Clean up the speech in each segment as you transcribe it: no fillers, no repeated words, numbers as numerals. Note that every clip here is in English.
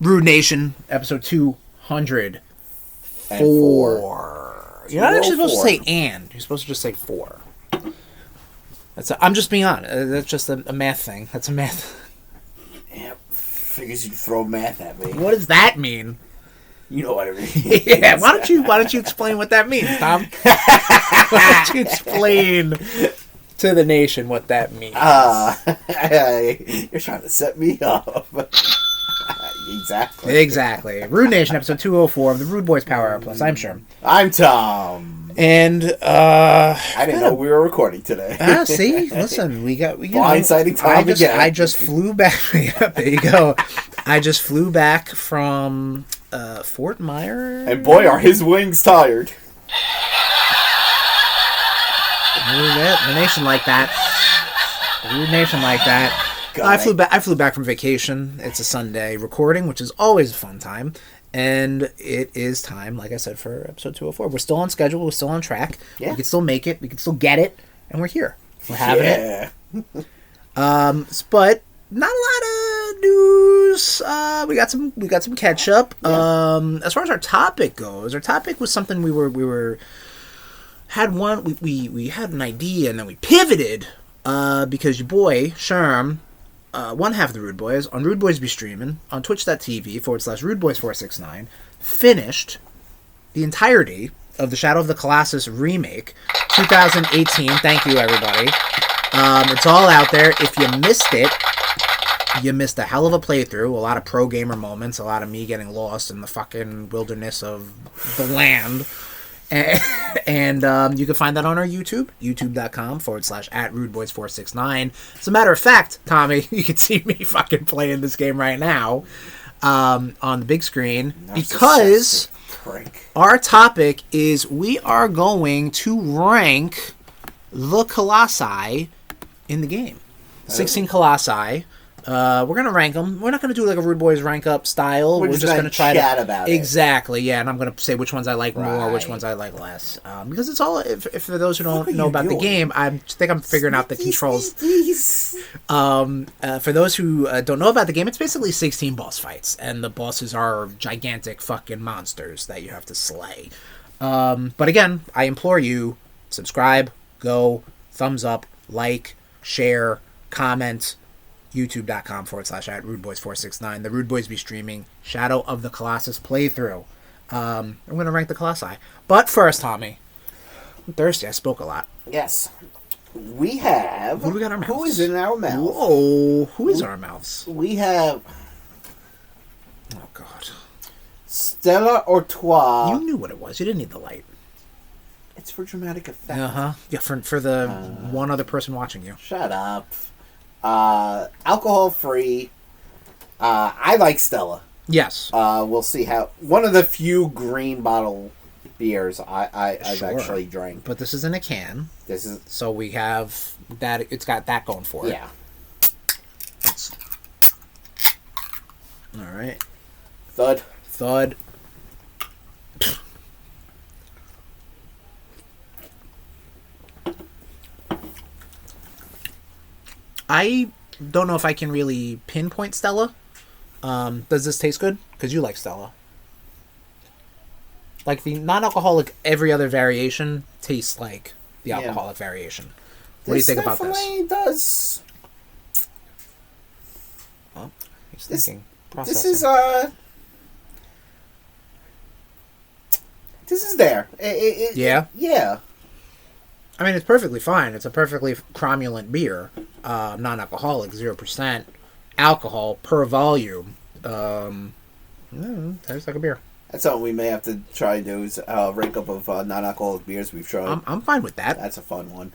RudeNation, episode 204. You're not actually supposed to say and. You're supposed to just say 4. I'm just being honest. That's just a math thing. That's a math. Yeah, figures you'd throw math at me. What does that mean? You know what I mean. Yeah, why don't you explain what that means, Tom? Why don't you explain to the nation what that means? You're trying to set me up. Exactly. RudeNation, episode 204 of the RudeBoyz Power Hour Plus. I'm Sherm. I'm Tom. And, I didn't know we were recording today. See? Listen, blindsiding Tom again. I just flew back. There you go. I just flew back from Fort Myers. And boy, are his wings tired. The nation like that. RudeNation like that. I flew back from vacation. It's a Sunday recording, which is always a fun time. And it is time, like I said, for episode 204. We're still on schedule. We're still on track. Yeah. We can still make it. We can still get it. And we're here. We're having it. But not a lot of news. We got some catch up. Yeah. As far as our topic goes, our topic was something we had an idea and then we pivoted because your boy Sherm, one half of the RudeBoyz, on RudeBoyz be streaming on twitch.tv/RudeBoyz469, finished the entirety of the Shadow of the Colossus remake 2018. Thank you, everybody. It's all out there. If you missed it, you missed a hell of a playthrough. A lot of pro gamer moments. A lot of me getting lost in the fucking wilderness of the land. And you can find that on our YouTube, youtube.com/@RudeBoyz469. As a matter of fact, Tommy, you can see me fucking playing this game right now on the big screen because our topic is we are going to rank the colossi in the game. 16 colossi. We're going to rank them. We're not going to do like a RudeBoyz rank up style. We're just going to try to chat about it. Exactly, yeah. And I'm going to say which ones I like more, which ones I like less. Because it's all, if for those who don't know about the game, I think I'm figuring out the controls. For those who don't know about the game, it's basically 16 boss fights. And the bosses are gigantic fucking monsters that you have to slay. But again, I implore you, subscribe, go, thumbs up, like, share, comment, youtube.com/@RudeBoyz469. The RudeBoyz be streaming Shadow of the Colossus playthrough. I'm going to rank the colossi. But first, Tommy, I'm thirsty. I spoke a lot. Yes. We have... Who do we got in our mouths? Who is in our mouth? Whoa. Who is our mouths? We have... Oh, God. Stella Artois. You knew what it was. You didn't need the light. It's for dramatic effect. Uh-huh. Yeah, for the one other person watching you. Shut up. Alcohol free. I like Stella. Yes. We'll see how. One of the few green bottle beers I've actually drank. But this is in a can. This is so we have that. It's got that going for it. Yeah. All right. Thud. I don't know if I can really pinpoint Stella. Does this taste good? Because you like Stella. Like the non-alcoholic, every other variation tastes like the alcoholic variation. What do you think about this? Definitely does. Well, he's thinking. This is This is there. Yeah. Yeah. I mean, it's perfectly fine. It's a perfectly cromulent beer, non-alcoholic, 0% alcohol per volume. Tastes like a beer. That's something we may have to try and do is rank up of non-alcoholic beers we've tried. I'm fine with that. That's a fun one.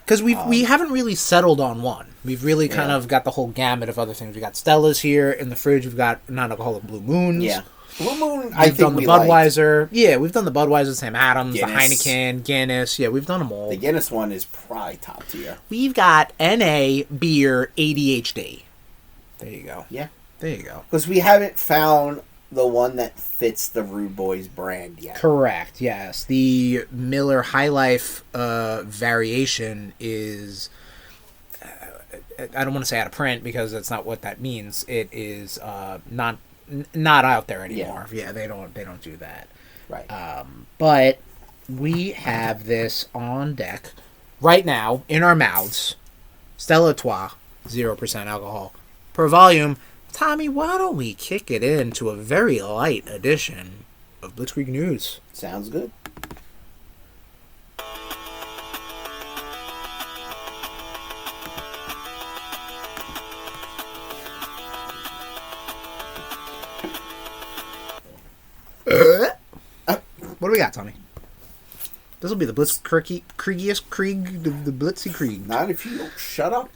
Because we haven't really settled on one. We've really kind of got the whole gamut of other things. We got Stella's here in the fridge. We've got non-alcoholic Blue Moons. Yeah. Blue Moon, We've done the Budweiser. Yeah, we've done the Budweiser, Sam Adams, Guinness. The Heineken, Guinness. Yeah, we've done them all. The Guinness one is probably top tier. We've got NA Beer ADHD. There you go. Yeah. There you go. Because we haven't found the one that fits the RudeBoyz brand yet. Correct, yes. The Miller High Life variation is... I don't want to say out of print because that's not what that means. It is not not out there anymore. Yeah, they don't do that. Right. But we have this on deck right now in our mouths. Stella Artois, 0% alcohol per volume. Tommy, why don't we kick it into a very light edition of Blitzkrieg News? Sounds good. What do we got, Tommy? This will be the Blitzkriegiest Krieg, the Blitzy Krieg. Not if you don't shut up.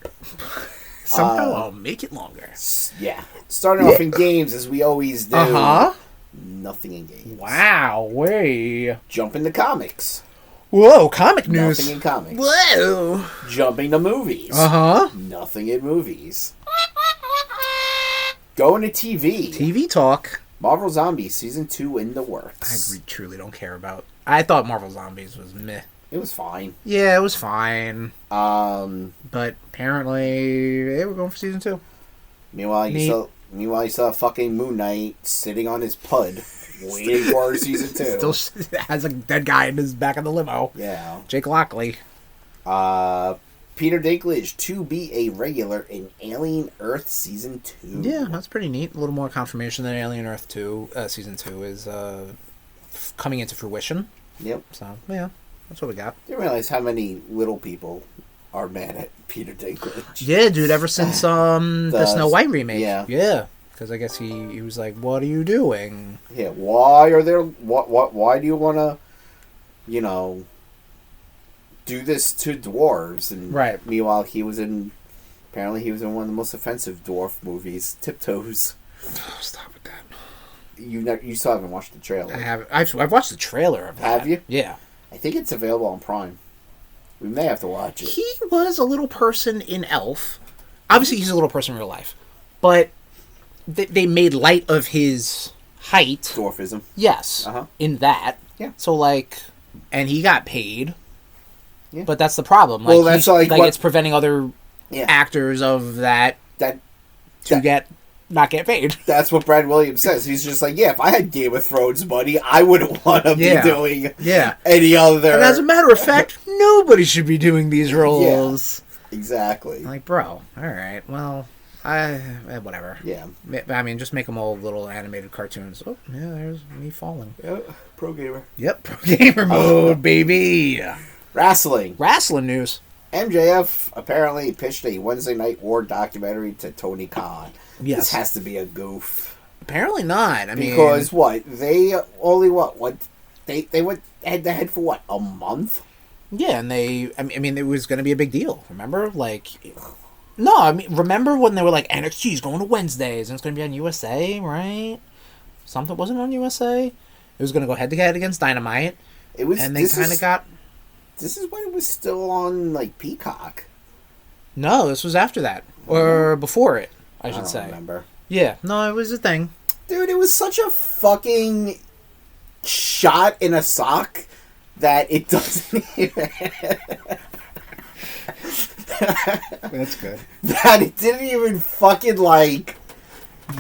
Somehow I'll make it longer. Yeah. Starting off in games, as we always do. Uh-huh. Nothing in games. Wow, way. Jump into comics. Whoa, comic news. Nothing in comics. Whoa. Jumping to movies. Uh-huh. Nothing in movies. Going to TV. TV talk. Marvel Zombies Season 2 in the works. I truly don't care about. I thought Marvel Zombies was meh. It was fine. Yeah, it was fine. But apparently they were going for Season 2. Meanwhile, you saw fucking Moon Knight sitting on his pud, waiting for Season 2. Still has a dead guy in his back of the limo. Yeah. Jake Lockley. Peter Dinklage to be a regular in Alien Earth Season 2. Yeah, that's pretty neat. A little more confirmation that Alien Earth 2, Season 2 is coming into fruition. Yep. So, yeah, that's what we got. Didn't realize how many little people are mad at Peter Dinklage. Yeah, dude, ever since the Snow White remake. Yeah. Yeah. Because I guess he was like, what are you doing? Yeah, why are there... Why do you want to, do this to dwarves? And right. Meanwhile, apparently he was in one of the most offensive dwarf movies, Tiptoes. Oh, stop with that. You still haven't watched the trailer. I haven't. I've watched the trailer of that. Have you? Yeah. I think it's available on Prime. We may have to watch it. He was a little person in Elf. Obviously, he's a little person in real life. But they made light of his height. Dwarfism. Yes. Uh-huh. In that. Yeah. So, and he got paid. Yeah. But that's the problem. Well, that's it's preventing other actors of that not get paid. That's what Brad Williams says. He's just like, if I had Game of Thrones money, I wouldn't want to be doing any other. And as a matter of fact, nobody should be doing these roles. Yeah, exactly. Like, bro, all right, well, whatever. Yeah. I mean, just make them all little animated cartoons. Oh, yeah, there's me falling. Pro gamer. Yep, pro gamer mode, baby. Wrestling news. MJF apparently pitched a Wednesday Night War documentary to Tony Khan. Yes. This has to be a goof. Apparently not. Because they only they went head to head for a month? Yeah, and it was going to be a big deal. Remember, remember when they were like, NXT's going to Wednesdays and it's going to be on USA, right? Something wasn't on USA. It was going to go head to head against Dynamite. It was, and they kind of got. This is when it was still on Peacock. No, this was after that or before it. I should say. Remember. Yeah, no, it was a thing. Dude, it was such a fucking shot in a sock that it doesn't even... That's good. That it didn't even fucking,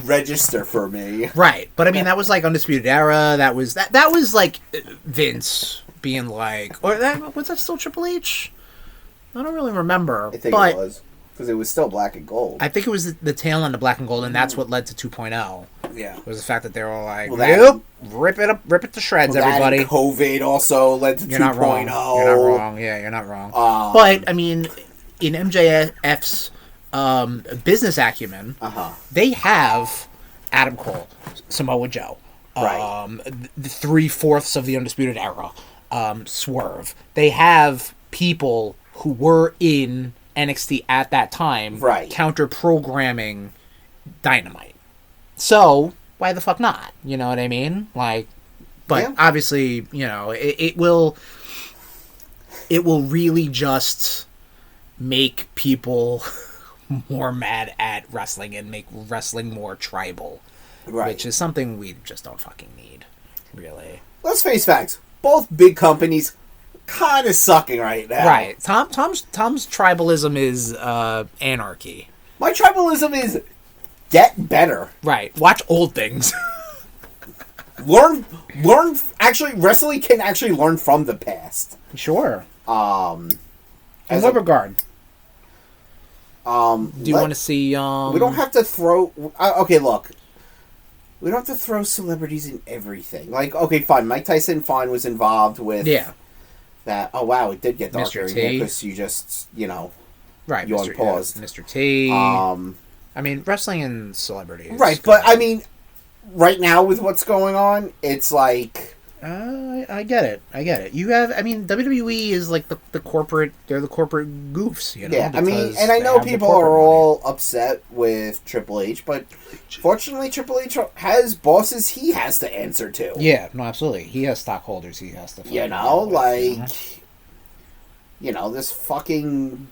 register for me. Right, but that was, Undisputed Era, that was Vince being was that still Triple H? I don't really remember. I think it was. Because it was still black and gold. I think it was the tail end of black and gold, and that's what led to 2.0. Yeah. Was the fact that they were like, rip it to shreds, everybody. COVID also led to 2.0. You're not wrong. Yeah, you're not wrong. But, in MJF's business acumen, they have Adam Cole, Samoa Joe, the 3/4 of the Undisputed Era, Swerve. They have people who were in NXT at that time, counter-programming Dynamite. So, why the fuck not? You know what I mean? Obviously, it will really just make people more mad at wrestling and make wrestling more tribal. Right. Which is something we just don't fucking need, really. Let's face facts. Both big companies kind of sucking right now. Right. Tom's tribalism is anarchy. My tribalism is get better. Right. Watch old things. learn. Actually, wrestling can actually learn from the past. Sure. In what regard? Do you want to see? We don't have to throw. Okay, look. We don't have to throw celebrities in everything. Like, okay, fine. Mike Tyson, was involved with. Yeah. That. Oh wow, it did get darker Mr. in T. here because you just right. You Mr. unpaused. Mr. T. I mean, wrestling and celebrities. Right, but I mean, right now with what's going on, it's like. I get it. You have, I mean, WWE is like the corporate. They're the corporate goofs, you know. Yeah, I mean, and I know people are all upset with Triple H, but fortunately, Triple H has bosses he has to answer to. Yeah, no, absolutely. He has stockholders he has to. This fucking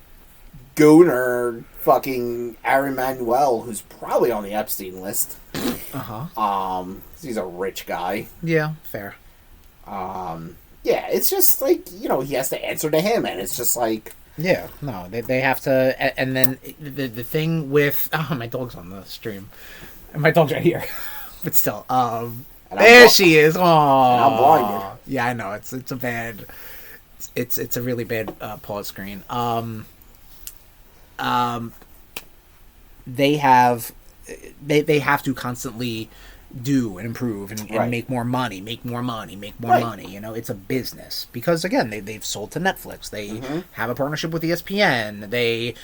gooner, fucking Aaron Manuel, who's probably on the Epstein list. He's a rich guy. Yeah, fair. Yeah, it's just like, he has to answer to him, and it's just like... Yeah, no, they have to... And then the thing with... Oh, my dog's on the stream. And my dog's right here. But still, there she is! Oh, I'm blinded. Yeah, I know, it's a bad... It's a really bad pause screen. They have to constantly do and improve and make more money. You know, it's a business because again they've sold to Netflix. They have a partnership with ESPN. They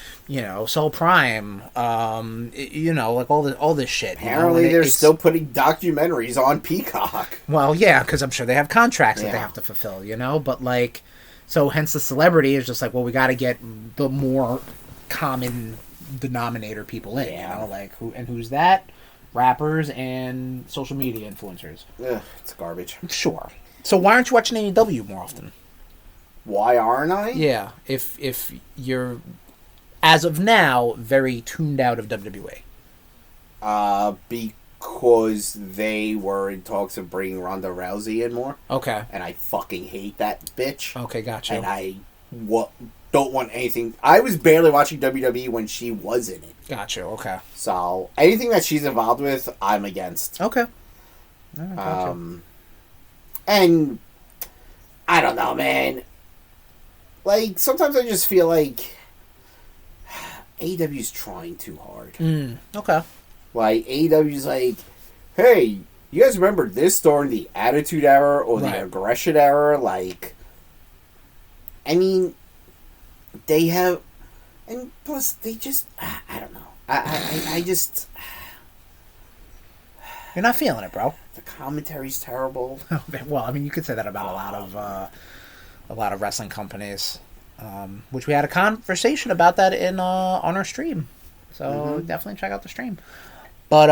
sell Prime. Like all this shit. Apparently they're still putting documentaries on Peacock. Well, yeah, because I'm sure they have contracts that they have to fulfill. But like, so hence the celebrity is just like, well, we got to get the more common denominator people in. Like who's that? Rappers and social media influencers. Ugh, it's garbage. Sure. So why aren't you watching AEW more often? Why aren't I? Yeah, if you're, as of now, very tuned out of WWE. Because they were in talks of bringing Ronda Rousey in more. Okay. And I fucking hate that bitch. Okay, gotcha. And I don't want anything... I was barely watching WWE when she was in it. Gotcha, okay. So, anything that she's involved with, I'm against. Okay. Right, gotcha. And, I don't know, man. Like, sometimes I just feel like AEW's trying too hard. Okay. Like, AEW's like, hey, you guys remember this during the Attitude Era or the Aggression Era? Like, I mean, they have... And plus, they just... I don't know. I just... You're not feeling it, bro. The commentary's terrible. Well, I mean, you could say that about a lot of wrestling companies, which we had a conversation about that on our stream. So definitely check out the stream. But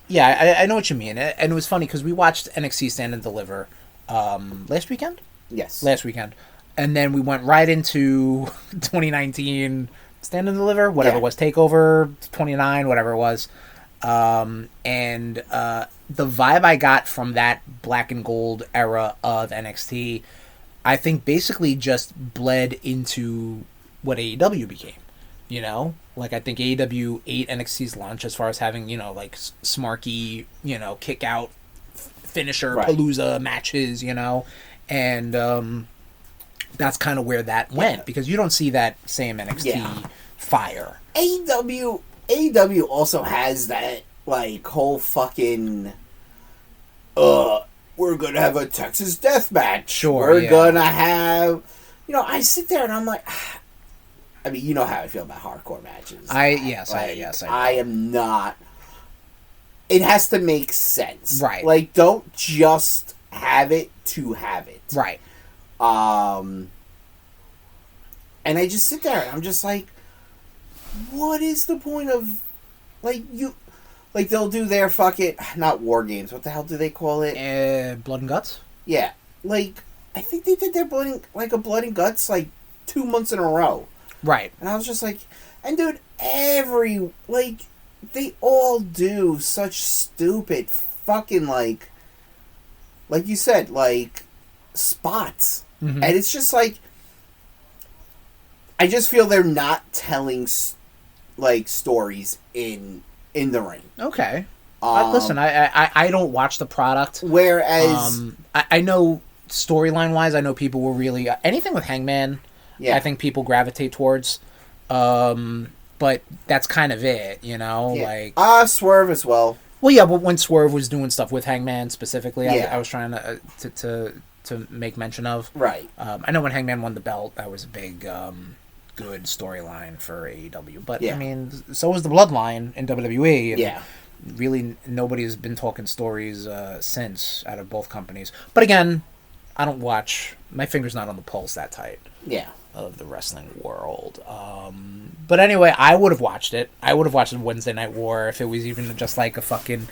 yeah, I know what you mean, and it was funny because we watched NXT Stand and Deliver last weekend. Yes, last weekend, and then we went right into 2019 Stand and Deliver, whatever it was, Takeover 29, whatever it was. And the vibe I got from that black and gold era of NXT, I think basically just bled into what AEW became. Like I think AEW ate NXT's lunch as far as having, like smarky, kick out finisher palooza matches, and that's kind of where that went because you don't see that same NXT fire. AEW also has that like whole fucking we're gonna have a Texas death match. Sure, we're gonna have I sit there and I'm like I mean, you know how I feel about hardcore matches. I am not. It has to make sense. Right. Like, don't just have it to have it. Right. And I just sit there and I'm just like, what is the point of, they'll do their fucking, not war games, what the hell do they call it? Blood and Guts? Yeah. Like, I think they did their blood and guts, 2 months in a row. Right. And I was just like, and dude, they all do such stupid fucking, like you said, spots. Mm-hmm. And it's just I just feel they're not telling, stories in in the ring. Okay. Listen, I don't watch the product. Whereas... I know storyline-wise, I know people will really... anything with Hangman, I think people gravitate towards. But that's kind of it, you know? Yeah. Swerve as well. Well, yeah, but when Swerve was doing stuff with Hangman specifically, I was trying to make mention of. Right. I know when Hangman won the belt, that was a big, good storyline for AEW. But, I mean, so was the Bloodline in WWE. And really, nobody's been talking stories since out of both companies. But again, I don't watch... my finger's not on the pulse that tight. Yeah. Of the wrestling world. But anyway, I would have watched it. I would have watched Wednesday Night War if it was even just like a fucking,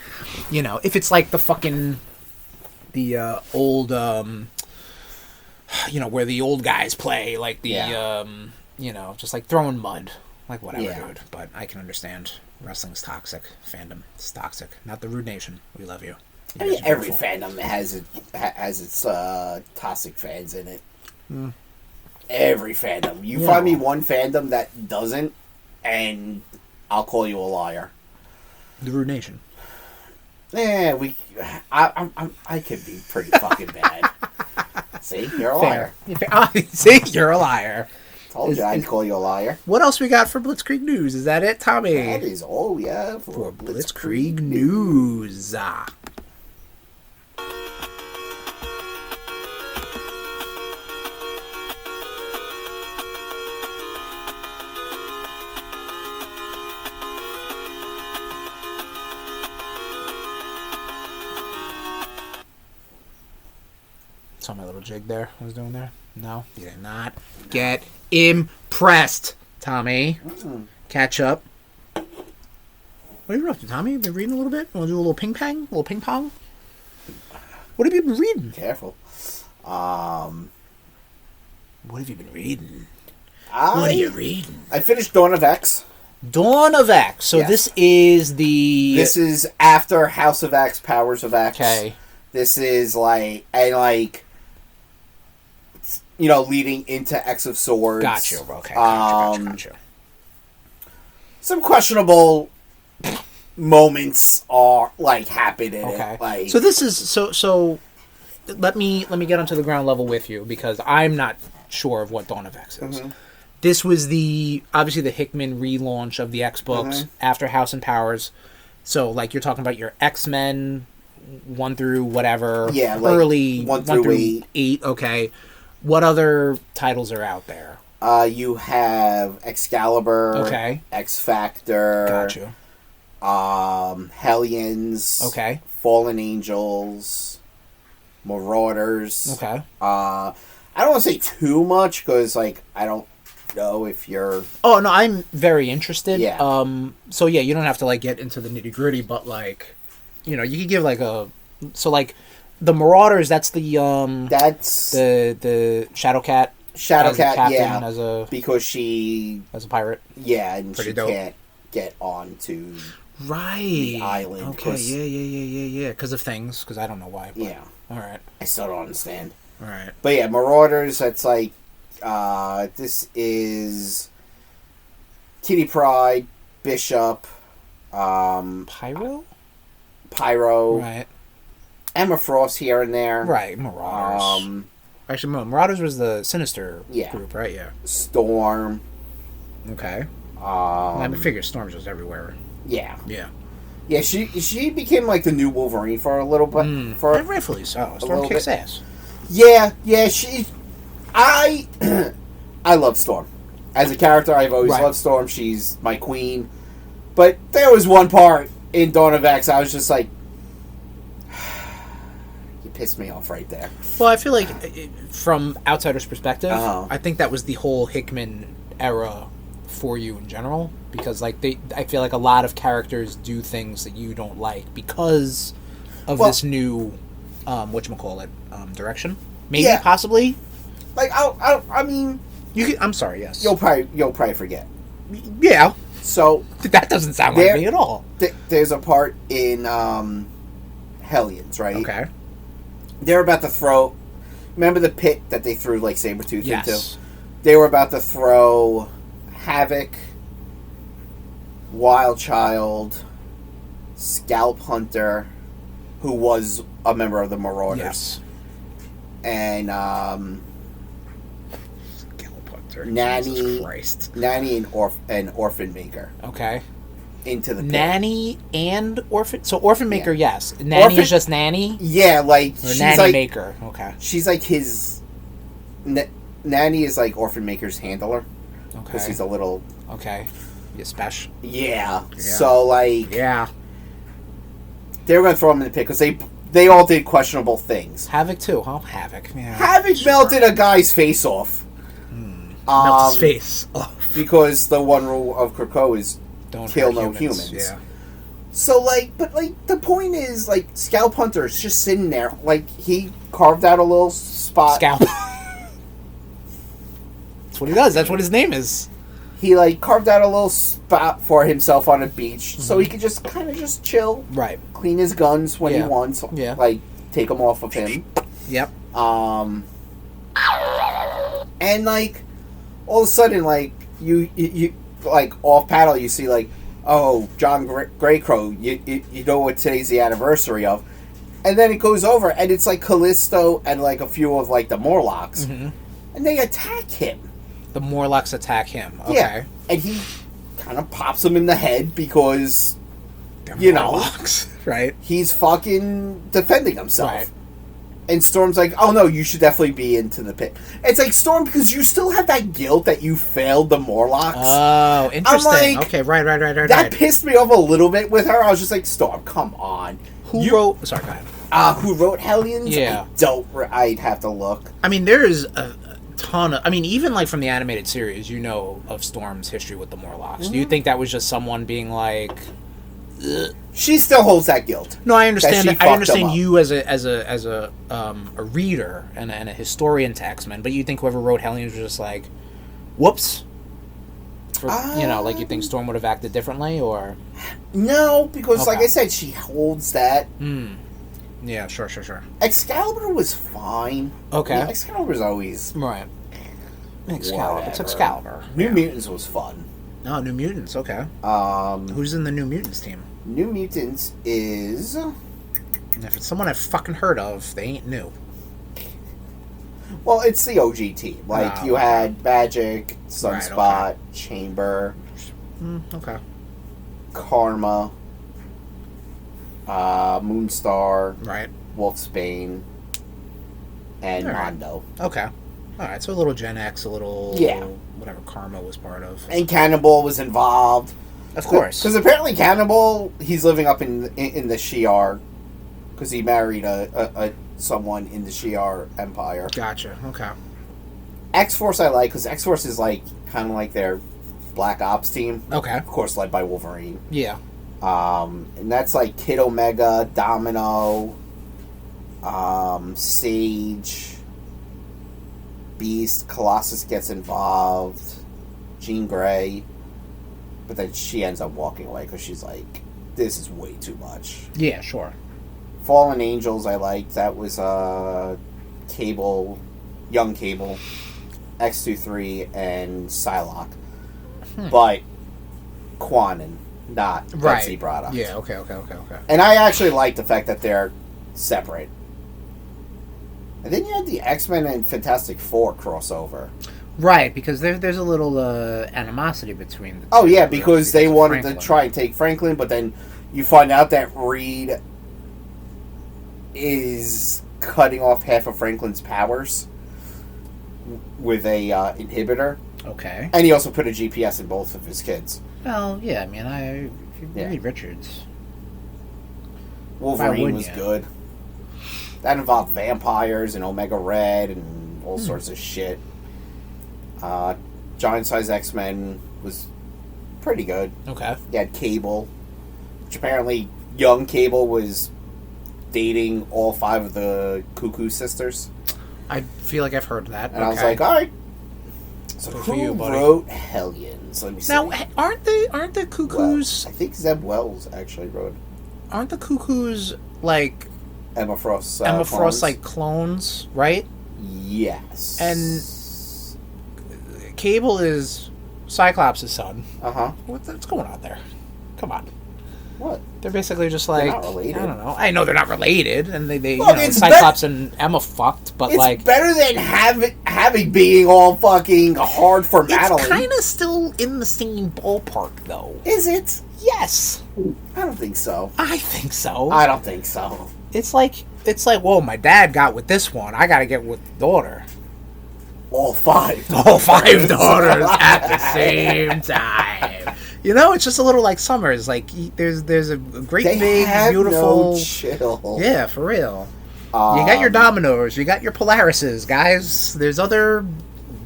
you know, if it's like the fucking, the old, you know, where the old guys play, like the, you know, just like throwing mud, like whatever, dude. But I can understand wrestling's toxic. Fandom is toxic. Not the Rude Nation. We love you. I mean, every fandom has its toxic fans in it. Every fandom. You find me one fandom that doesn't, and I'll call you a liar. The Rude Nation. Yeah, I could be pretty fucking bad. See, you're a liar. See, you're a liar. Told you I'd call you a liar. What else we got for Blitzkrieg News? Is that it, Tommy? That is all, for Blitzkrieg News. Saw my little jig there I was doing there? No? You did not get impressed, Tommy. Catch up. What are you up to, Tommy? You been reading a little bit? Want to do a little ping pong? What have you been reading? Careful. What have you been reading? What are you reading? I finished Dawn of X. Dawn of X. So this is the... This is after House of X, Powers of X. Okay. This is like... And like... You know, leading into X of Swords. Gotcha. Okay. Gotcha. Some questionable moments are like happen in it. Like, so this is so. Let me get onto the ground level with you because I'm not sure of what Dawn of X is. This was obviously the Hickman relaunch of the X books after House and Powers. So like you're talking about your X-Men 1 through whatever. Yeah, like early 1 through 8. Okay. What other titles are out there? You have Excalibur. Okay. X Factor. Gotcha. Hellions. Okay. Fallen Angels. Marauders. Okay. I don't want to say too much because, like, I don't know if you're... Oh, no, I'm very interested. Yeah. So, yeah, you don't have to, like, get into the nitty-gritty, but, like, you know, you could give, like, a... So, like... The Marauders, that's the that's the Shadowcat. Shadowcat, as a because she as a pirate. Yeah, and pretty she dope. Can't get onto the island. Okay, yeah. Because of things. Because I don't know why. But, yeah. All right. I still don't understand. All right. But yeah, Marauders. That's like this is Kitty Pryde, Bishop, Pyro. Right. Emma Frost here and there. Right, Marauders. Actually, Marauders was the Sinister group, right? Yeah. Storm. Okay. I figure Storm's just everywhere. Yeah. Yeah. Yeah, she became like the new Wolverine for a little bit. Rightfully so. Storm kicks ass. Yeah. I love Storm. As a character, I've always loved Storm. She's my queen. But there was one part in Dawn of X I was just like, pissed me off right there. Well, I feel like from outsider's perspective, Uh-huh. I think that was the whole Hickman era for you in general because like I feel like a lot of characters do things that you don't like because of this new whatchamacallit direction. Maybe possibly. Like I mean, I'm sorry, yes. You'll probably forget. Yeah. So that doesn't sound like me at all. There's a part in Hellions, right? Okay. They're about to throw... Remember the pit that they threw, like, Sabretooth into? They were about to throw Havoc, Wild Child, Scalp Hunter, who was a member of the Marauders. Yes. And Scalp Hunter. Nanny, Jesus Christ. Nanny and Orphan Maker. Okay. Into the pit. Nanny and Orphan... So Orphan Maker, yes. Nanny is just Nanny? Yeah, like... Or Nanny Maker. Okay. She's like his... Nanny is like Orphan Maker's handler. Okay. Because he's a little... Okay. You special. Yeah. So, like... Yeah. They were going to throw him in the pit because they all did questionable things. Havoc, too, huh? Havoc. Yeah. Havoc melted a guy's face off. Melted his face off. Because the one rule of Krakow is don't kill no humans. Yeah. So, like, but, like, the point is, like, Scalp Hunter is just sitting there. Like, he carved out a little spot. Scalp. That's what he does. That's what his name is. He, like, carved out a little spot for himself on a beach so he could just kind of just chill. Right. Clean his guns when he wants. Yeah. Like, take them off of him. Yep. And, like, all of a sudden, like, you like, off paddle, you see, like, oh, John Greycrow, you know what today's the anniversary of. And then it goes over, and it's, like, Callisto and, like, a few of, like, the Morlocks. Mm-hmm. And they attack him. The Morlocks attack him. Okay. Yeah. And he kind of pops him in the head because, They're Morlocks, right? he's fucking defending himself. Right. And Storm's like, oh no, you should definitely be into the pit. It's like, Storm, because you still have that guilt that you failed the Morlocks. Oh, interesting. I'm like, okay, right. That pissed me off a little bit with her. I was just like, Storm, come on. Who wrote... Sorry, go ahead. Who wrote Hellions? Yeah. I'd have to look. I mean, there's a ton of... I mean, even, like, from the animated series, you know of Storm's history with the Morlocks. Mm-hmm. Do you think that was just someone being like... Ugh. She still holds that guilt. No, I understand. I understand up. you as a reader and a historian to X-Men, but you think whoever wrote Hellions was just like, whoops. Like you think Storm would have acted differently, or no, because Okay. like I said, she holds that. Yeah, sure. Excalibur was fine. Okay. Yeah, Excalibur's always Right. Excalibur. It's whatever. Excalibur. New Mutants was fun. Oh, New Mutants. Okay. Who's in the New Mutants team? New Mutants is... And if it's someone I've fucking heard of, they ain't new. Well, it's the OG team. Like, you had Magic, Sunspot, Right, Chamber, Okay. Karma, Moonstar, Right. Wolfsbane, and All right. Mondo. Okay. Alright, so a little Gen X, a little... Yeah. Whatever Karma was part of. And Cannibal was involved. Of course. Because apparently Cannibal, he's living up in the Shi'ar, because he married a someone in the Shi'ar Empire. Gotcha. Okay. X-Force I like, because X-Force is like kind of like their Black Ops team. Okay. Of course, led by Wolverine. Yeah. And that's like Kid Omega, Domino, Sage, Beast, Colossus gets involved, Jean Grey, but then she ends up walking away because she's like, this is way too much. Yeah, sure. Fallen Angels I liked. That was Cable, Young Cable, X-23, and Psylocke. But Quanon, not Betsy Braddock. Yeah, okay. And I actually like the fact that they're separate. And then you had the X-Men and Fantastic Four crossover. Right, because there's a little animosity between the two. Oh, yeah, because they wanted Franklin. to try and take Franklin, but then you find out that Reed is cutting off half of Franklin's powers with a inhibitor. Okay. And he also put a GPS in both of his kids. Well, yeah, I mean, if you read Richards. Wolverine was good. That involved vampires and Omega Red and all sorts of shit. Giant Size X-Men was pretty good. Okay. You had Cable, which apparently young Cable was dating all 5 of the Cuckoo sisters. I feel like I've heard that. And I was like, all right. So Good for who you, buddy. wrote Hellions? Let me see. Now, aren't the Cuckoos... I think Zeb Wells actually wrote. Aren't the Cuckoos, like... Emma Frost. Emma clones. Frost, like, clones, right? Yes. And Cable is Cyclops' son. Uh-huh. What's going on there? Come on. What? They're basically just like, not related. I don't know. I know they're not related, and they Look, Cyclops and Emma fucked, but it's better than having being all fucking hard for Madeline. It's kind of still in the same ballpark, though. Is it? Yes. I don't think so. I think so. I don't think so. It's like, whoa, my dad got with this one. I got to get with the daughter. All five. All five daughters at the same time. You know, it's just a little like Summers. Like, there's a great big, beautiful... no chill. Yeah, for real. You got your Dominoes. You got your Polarises, guys. There's other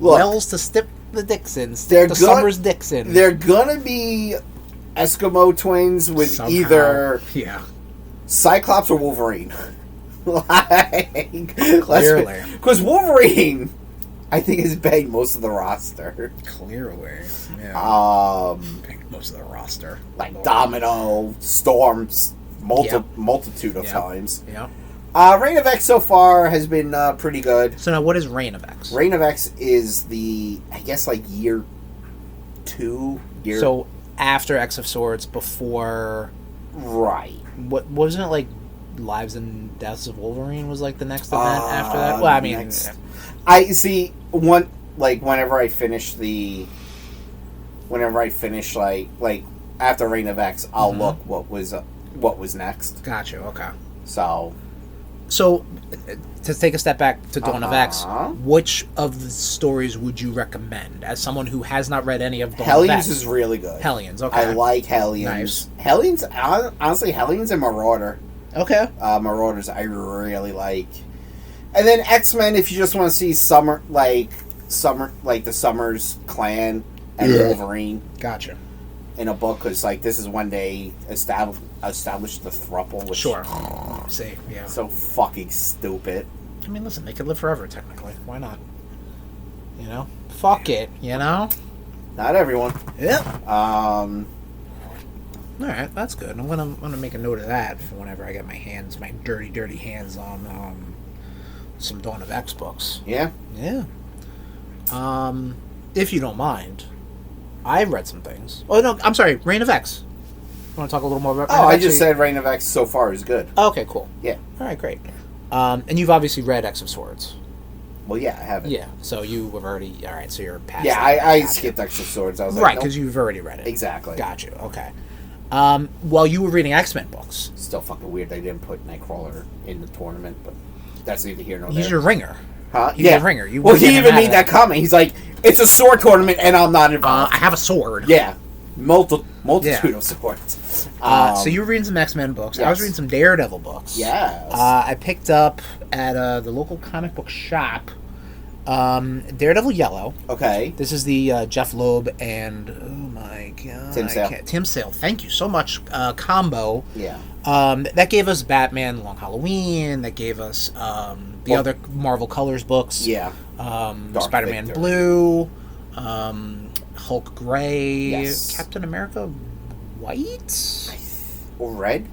wells to stick the dicks in. Stick the Summers dicks in. They're gonna be Eskimo twins with somehow. Either Cyclops or Wolverine. Clearly. Because Wolverine, I think, is paying most of the roster. Clearly. Yeah. Most of the roster. Like Domino, Storms, multitude of times. Yeah. Reign of X so far has been pretty good. So now what is Reign of X? Reign of X is I guess year 2. So after X of Swords, before... Right. What wasn't it like Lives and Deaths of Wolverine was like the next event after that? Well, I mean... I see, whenever I finish like after Reign of X, I'll look what was next. Gotcha, okay. So to take a step back to Dawn of X, which of the stories would you recommend as someone who has not read any of Dawn of X? Hellions is really good. Hellions, okay. I like Hellions. Nice. Hellions, honestly, Hellions and Marauder. Okay. Marauders I really like. And then X-Men, if you just want to see the Summers clan and Wolverine. Gotcha. In a book, because this is when they established the thruple. Which, sure. See, yeah. So fucking stupid. I mean, listen, they could live forever, technically. Why not? You know? Fuck it, you know? Not everyone. Yeah. All right, that's good. I'm gonna make a note of that for whenever I get my dirty hands on some Dawn of X books. Yeah. Yeah. If you don't mind, I've read some things. Oh no, I'm sorry, Reign of X. You want to talk a little more about? I just said Reign of X so far is good. Okay, cool. Yeah. All right, great. And you've obviously read X of Swords. Well, yeah, I haven't. Yeah, so you have already... All right, so you're past... Yeah, I skipped X of Swords. I was like, right, because you've already read it. Exactly. Got you, okay. While you were reading X-Men books... Still fucking weird they didn't put Nightcrawler in the tournament, but that's neither here nor there. He's your ringer. Huh? He's your ringer. You well, he even made that comment. He's like, it's a sword tournament and I'm not involved. I have a sword. Yeah. Multitude of swords. So you were reading some X-Men books. Yes. I was reading some Daredevil books. Yes. I picked up at the local comic book shop Daredevil Yellow. Okay. This is the Jeff Loeb and oh my god, Tim Sale. Thank you so much. Combo. Yeah. That gave us Batman Long Halloween. That gave us the other Marvel Colors books. Yeah. Spider-Man Victor. Blue. Hulk Gray. Yes. Captain America White or red.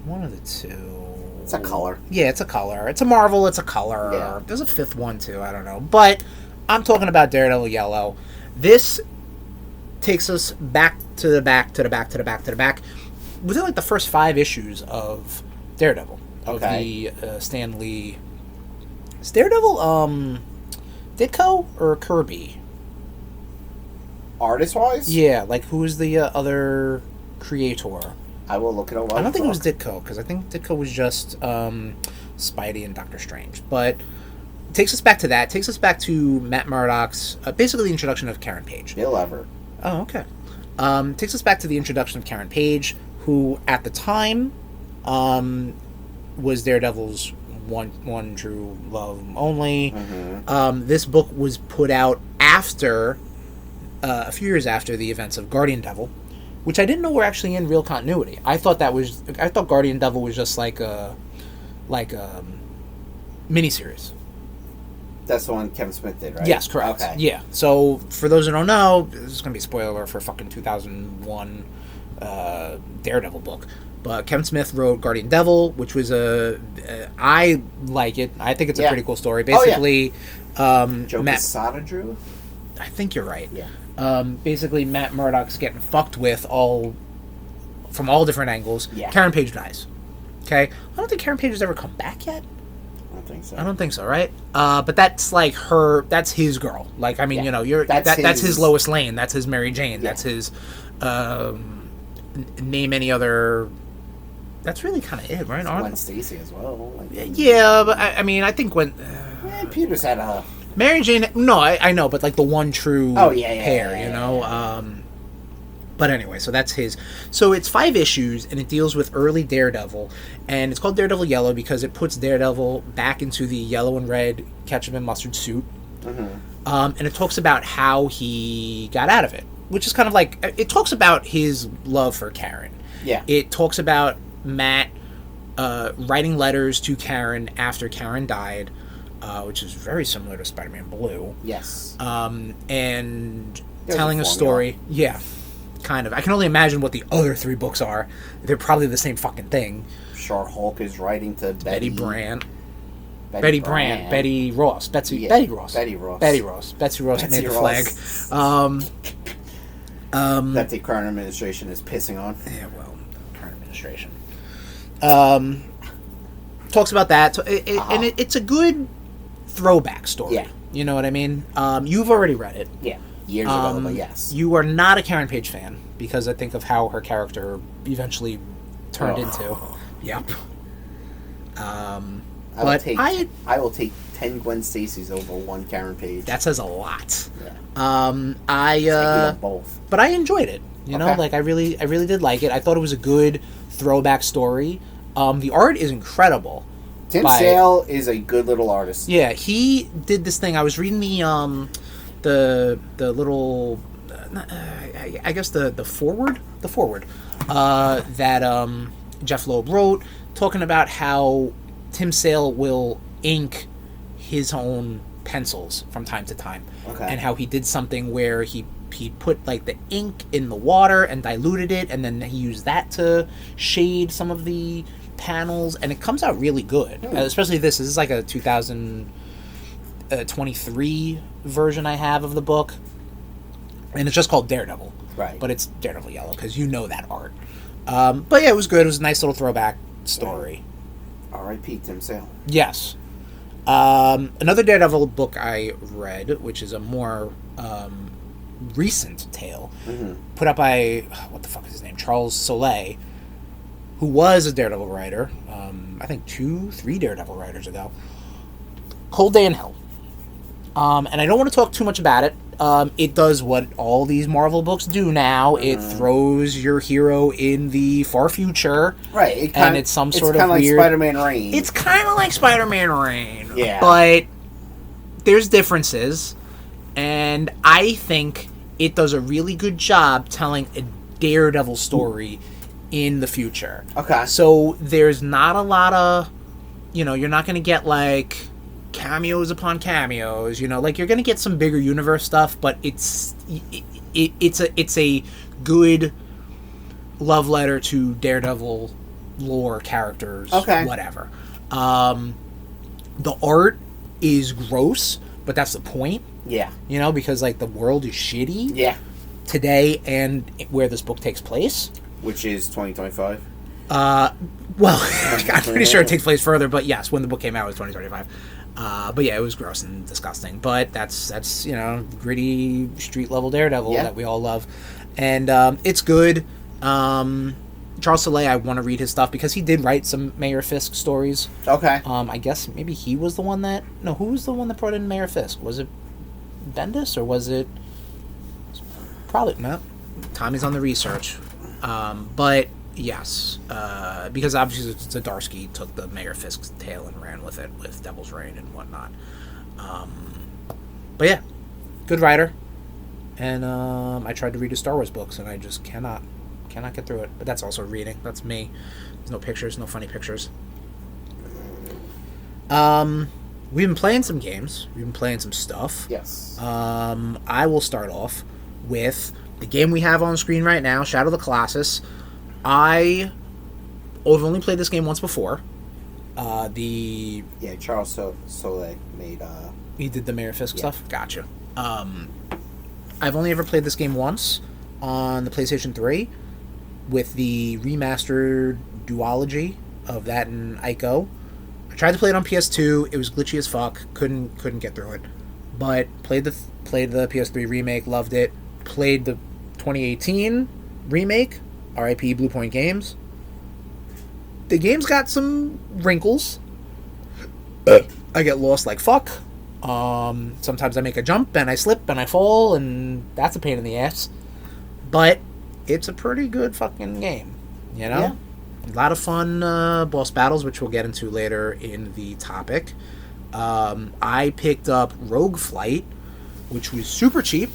One of the two. It's a color. Yeah, it's a color. It's a Marvel, it's a color. Yeah. There's a fifth one, too. I don't know. But I'm talking about Daredevil Yellow. This takes us back to the back. Within, like, the first 5 issues of Daredevil. Of the Stan Lee... Is Daredevil, Ditko or Kirby? Artist-wise? Yeah, like, who's the other creator? I will look it up. I don't think it was Ditko, because I think Ditko was just Spidey and Doctor Strange. But it takes us back to that. It takes us back to Matt Murdock's, basically the introduction of Karen Page. Bill Ever. Oh, okay. Takes us back to the introduction of Karen Page, who at the time was Daredevil's one true love only. Mm-hmm. This book was put out after, a few years after the events of Guardian Devil, which I didn't know were actually in real continuity. I thought Guardian Devil was just like a miniseries. That's the one Kevin Smith did, right? Yes, correct. Okay. Yeah. So for those who don't know, this is gonna be a spoiler for fucking 2001 Daredevil book. But Kevin Smith wrote Guardian Devil, which was I like it. I think it's a pretty cool story. Basically, Joe Quesada drew. I think you're right. Yeah. Basically, Matt Murdock's getting fucked with all from all different angles. Yeah. Karen Page dies. Okay? I don't think Karen Page has ever come back yet. I don't think so. I don't think so, right? But that's like that's his girl. Like, I mean, that's his Lois Lane. That's his Mary Jane. Yeah. That's his, name any other. That's really kind of it, right? Gwen Stacy as well. Like, yeah, but I mean, I think when... Peter's had a... Mary Jane... No, I know, but like the one true pair, you know? Yeah. But anyway, so that's his. So it's 5 issues, and it deals with early Daredevil. And it's called Daredevil Yellow because it puts Daredevil back into the yellow and red ketchup and mustard suit. Mm-hmm. And it talks about how he got out of it, which is kind of like... It talks about his love for Karen. Yeah. It talks about Matt writing letters to Karen after Karen died, which is very similar to Spider-Man Blue. Yes. And telling a story. Yeah. Kind of. I can only imagine what the other 3 books are. They're probably the same fucking thing. Sure, Hulk is writing to Betty Ross. Betty Ross. Betsy Ross. Betsy Ross made the flag. That the current administration is pissing on. Yeah, well, current administration. Talks about that. And it's a good throwback story. Yeah. You know what I mean? You've already read it. Yeah. Years ago, but yes. You are not a Karen Page fan because I think of how her character eventually turned into. Yep. I will take 10 Gwen Stacy's over 1 Karen Page. That says a lot. Yeah. Both. But I enjoyed it. You know, like I really did like it. I thought it was a good throwback story. The art is incredible. Tim Sale is a good little artist. Yeah, he did this thing. I was reading the little, I guess the forward that Jeff Loeb wrote, talking about how Tim Sale will ink his own pencils from time to time, and how he did something where he put like the ink in the water and diluted it, and then he used that to shade some of the panels, and it comes out really good. Especially this is like a 2023 version I have of the book, and it's just called Daredevil, right? But it's Daredevil Yellow because you know that art. But yeah, it was good. It was a nice little throwback story. R.I.P. Tim Sale. Yes. Another Daredevil book I read, which is a more recent tale, put out by what the fuck is his name, Charles Soule, who was a Daredevil writer. I think 2-3 Daredevil writers ago. Cold Day in Hell. And I don't want to talk too much about it. It does what all these Marvel books do now. It throws your hero in the far future. Right. It's some sort of weird... It's kind of like Spider-Man Reign. It's kind of like Spider-Man Reign. Yeah. But there's differences. And I think it does a really good job telling a Daredevil story in the future. Okay. So there's not a lot of... you're not going to get, like... cameos upon cameos, like you're gonna get some bigger universe stuff, but it's a good love letter to Daredevil lore characters. Whatever. The art is gross, but that's the point. Yeah. Because like the world is shitty. Yeah. Today and where this book takes place, which is 2025. Well, I'm pretty sure it takes place further, but yes, when the book came out, it was 2025. But yeah, it was gross and disgusting. But that's gritty street level Daredevil that we all love, and it's good. Charles Soule, I want to read his stuff because he did write some Mayor Fisk stories. Okay. I guess maybe he was the one that who was the one that brought in Mayor Fisk? Was it Bendis or was it probably no? Tommy's on the research, but. Yes, because obviously Zdarsky took the Mayor Fisk's tale and ran with it with Devil's Reign and whatnot. But yeah, good writer. And I tried to read his Star Wars books and I just cannot get through it. But that's also reading. That's me. There's no pictures, no funny pictures. We've been playing some games. We've been playing some stuff. Yes. I will start off with the game we have on screen right now, Shadow of the Colossus. I've only played this game once before. Charles Soule made... He did the Mayor Fisk stuff? Gotcha. I've only ever played this game once on the PlayStation 3. with the remastered duology of that and Ico. I tried to play it on PS2. It was glitchy as fuck. Couldn't get through it. But played the PS3 remake. Loved it. Played the 2018 remake. R.I.P. Blue Point Games. The game's got some wrinkles. I get lost like fuck. Sometimes I make a jump and I slip and I fall, and that's a pain in the ass. But it's a pretty good fucking game, you know? Yeah. A lot of fun boss battles, which we'll get into later in the topic. I picked up Rogue Flight, which was super cheap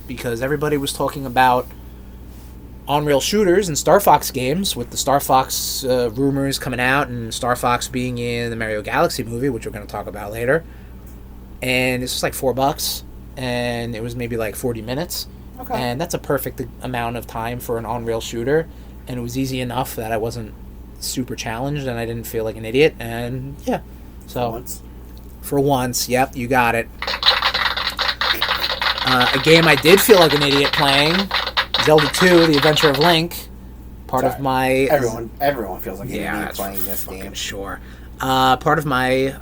because everybody was talking about on-rail shooters and Star Fox games, with the Star Fox rumors coming out and Star Fox being in the Mario Galaxy movie, which we're going to talk about later. And it's just like $4, and it was maybe like 40 minutes. Okay. And that's a perfect amount of time for an on-rail shooter, and it was easy enough that I wasn't super challenged and I didn't feel like an idiot. And yeah, so for once, yep, you got it. A game I did feel like an idiot playing, Zelda 2: The Adventure of Link. Part of my everyone feels like an idiot playing this game. Sure. Part of my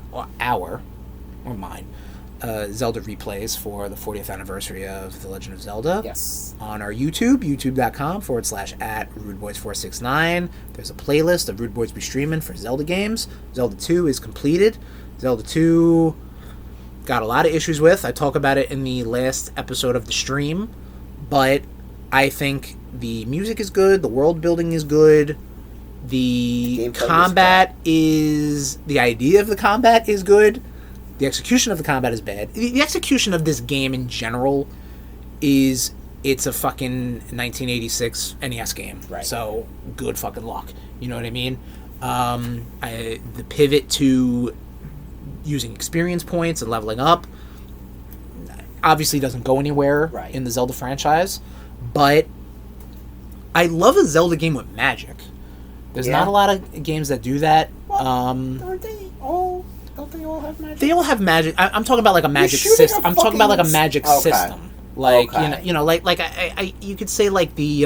mine. Zelda replays for the 40th anniversary of The Legend of Zelda. Yes. On our YouTube, youtube.com/@RudeBoyz469. There's a playlist of RudeBoyz be streaming for Zelda games. Zelda 2 is completed. Zelda 2 got a lot of issues with. I talk about it in the last episode of the stream, but I think the music is good, the world building is good, the combat is... The idea of the combat is good. The execution of the combat is bad. The execution of this game in general is... It's a fucking 1986 NES game. Right. So, good fucking luck. You know what I mean? The pivot to using experience points and leveling up obviously doesn't go anywhere in the Zelda franchise. But I love a Zelda game with magic. There's not a lot of games that do that. Don't they all have magic? They all have magic. I'm talking about like a magic system. I'm talking about like a magic system. Like you know, like I you could say like the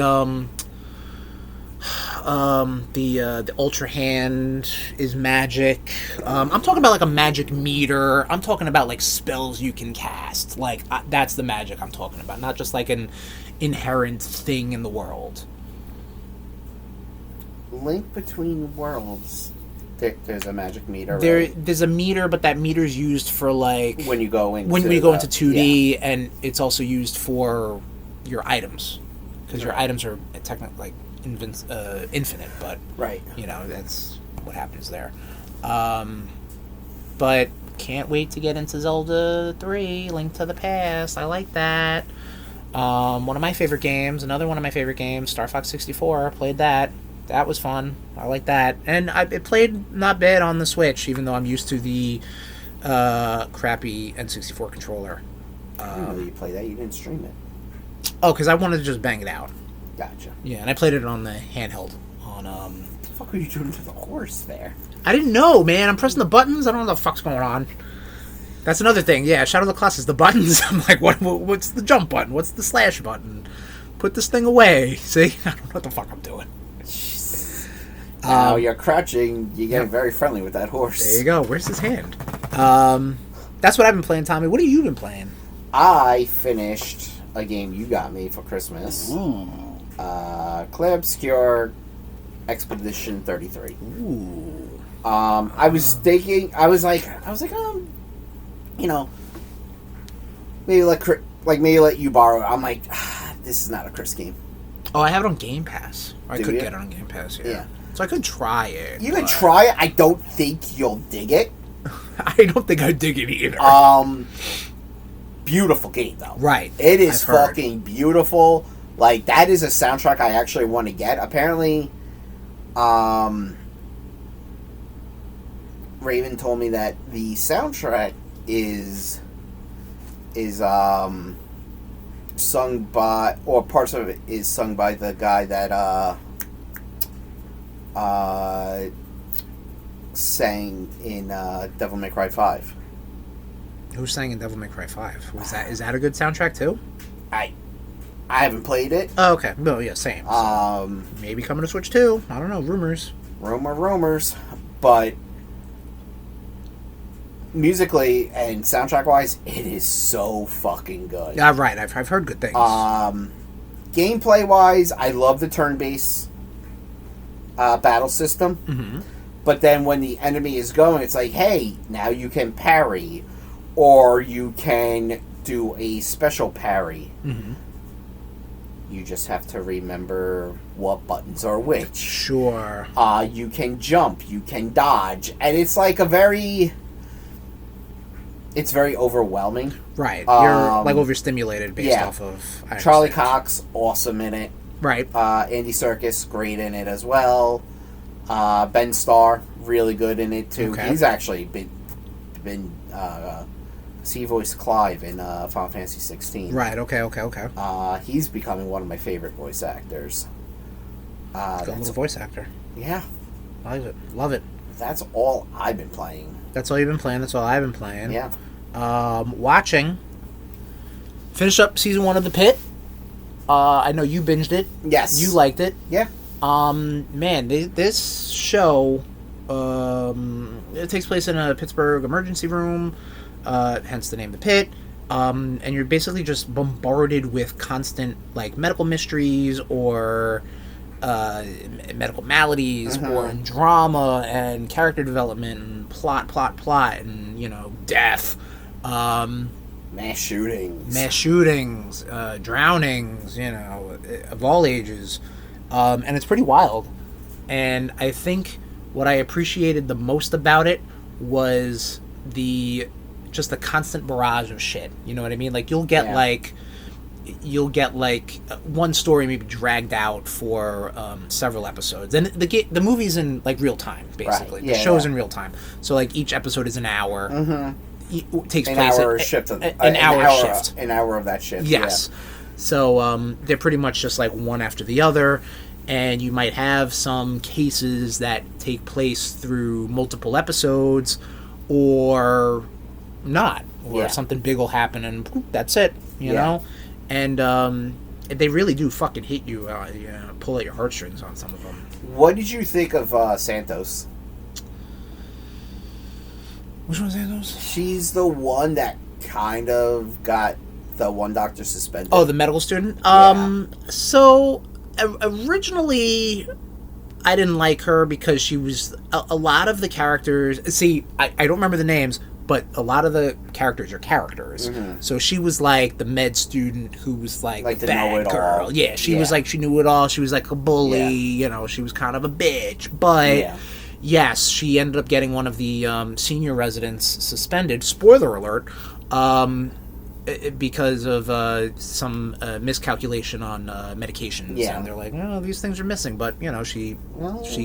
Ultra Hand is magic. I'm talking about like a magic meter. I'm talking about like spells you can cast. Like that's the magic I'm talking about, not just like an inherent thing in the world. Link Between Worlds. There's a magic meter. There's a meter, but that meter's used for like when you go into 2D, and it's also used for your items, because your items are technically like infinite, but you know that's what happens there. But can't wait to get into Zelda 3, Link to the Past. I like that. One of my favorite games, another one of my favorite games, Star Fox 64. Played that. That was fun. I like that. And it played not bad on the Switch, even though I'm used to the crappy N64 controller. I didn't know you played that. You didn't stream it. Oh, because I wanted to just bang it out. Gotcha. Yeah, and I played it on the handheld. On What the fuck were you doing to the horse there? I didn't know, man. I'm pressing the buttons. I don't know what the fuck's going on. That's another thing. Yeah, Shadow of the Colossus, the buttons. I'm like, what's the jump button? What's the slash button? Put this thing away. See? I don't know what the fuck I'm doing. Now you're crouching. You get very friendly with that horse. There you go. Where's his hand? That's what I've been playing, Tommy. What have you been playing? I finished a game you got me for Christmas. Clay Obscure Expedition 33. Ooh. I was thinking. I was like, you know, maybe let you borrow it. I'm like, this is not a Chris game. Oh, I have it on Game Pass. I could you? get it on Game Pass. Yeah. So I could try it. You can try it. I don't think you'll dig it. I don't think I dig it either. Beautiful game though. Right. It is fucking beautiful. Like that is a soundtrack I actually want to get. Apparently, Raven told me that the soundtrack is sung by, or parts of it is sung by the guy that sang in Devil May Cry 5. Who sang in Devil May Cry 5? Is that a good soundtrack too? I haven't played it. Oh, okay. No, yeah, same. Maybe coming to Switch too. I don't know. Rumors. Rumors. But musically and soundtrack-wise, it is so fucking good. Yeah, right. I've heard good things. Gameplay-wise, I love the turn-based battle system. Mm-hmm. But then when the enemy is going, it's like, hey, now you can parry. Or you can do a special parry. Mm-hmm. You just have to remember what buttons are which. Sure. You can jump. You can dodge. And it's like it's very overwhelming. Right. You're like overstimulated based off of... Charlie Cox, awesome in it. Right. Andy Serkis, great in it as well. Ben Starr, really good in it too. Okay. He's actually been he voiced Clive in Final Fantasy 16. Right. Okay. He's becoming one of my favorite voice actors. Good little voice actor. Yeah. Love it. That's all I've been playing. That's all you've been playing. That's all I've been playing. Yeah. Watching. Finished up season 1 of The Pit. I know you binged it. Yes. You liked it. Yeah. Man, this show, it takes place in a Pittsburgh emergency room, hence the name The Pit, and you're basically just bombarded with constant, like, medical mysteries or medical maladies or drama and character development and plot, and, death. Mass shootings, drownings, of all ages. And it's pretty wild. And I think what I appreciated the most about it was just the constant barrage of shit. You know what I mean? Like, you'll get one story maybe dragged out for several episodes. And the movie's in, like, real time, basically. Right. The show's in real time. So, like, each episode is an hour. Mm-hmm. It takes an place hour shift. An hour shift. An hour of that shift. Yes. Yeah. So they're pretty much just like one after the other, and you might have some cases that take place through multiple episodes, or not, or something big will happen and poof, that's it, you know. And they really do fucking hit you, pull at your heartstrings on some of them. What did you think of Santos? Which one's Santos? She's the one that kind of got the one doctor suspended. Oh, the medical student? So, originally, I didn't like her because she was... A lot of the characters... See, I don't remember the names, but a lot of the characters are characters. Mm-hmm. So she was like the med student who was like the bad girl. Yeah, she was like... She knew it all. She was like a bully. She was kind of a bitch. But... Yeah. Yes, she ended up getting one of the senior residents suspended. Spoiler alert. Because of some miscalculation on medications. Yeah. And they're like, oh, these things are missing. But, she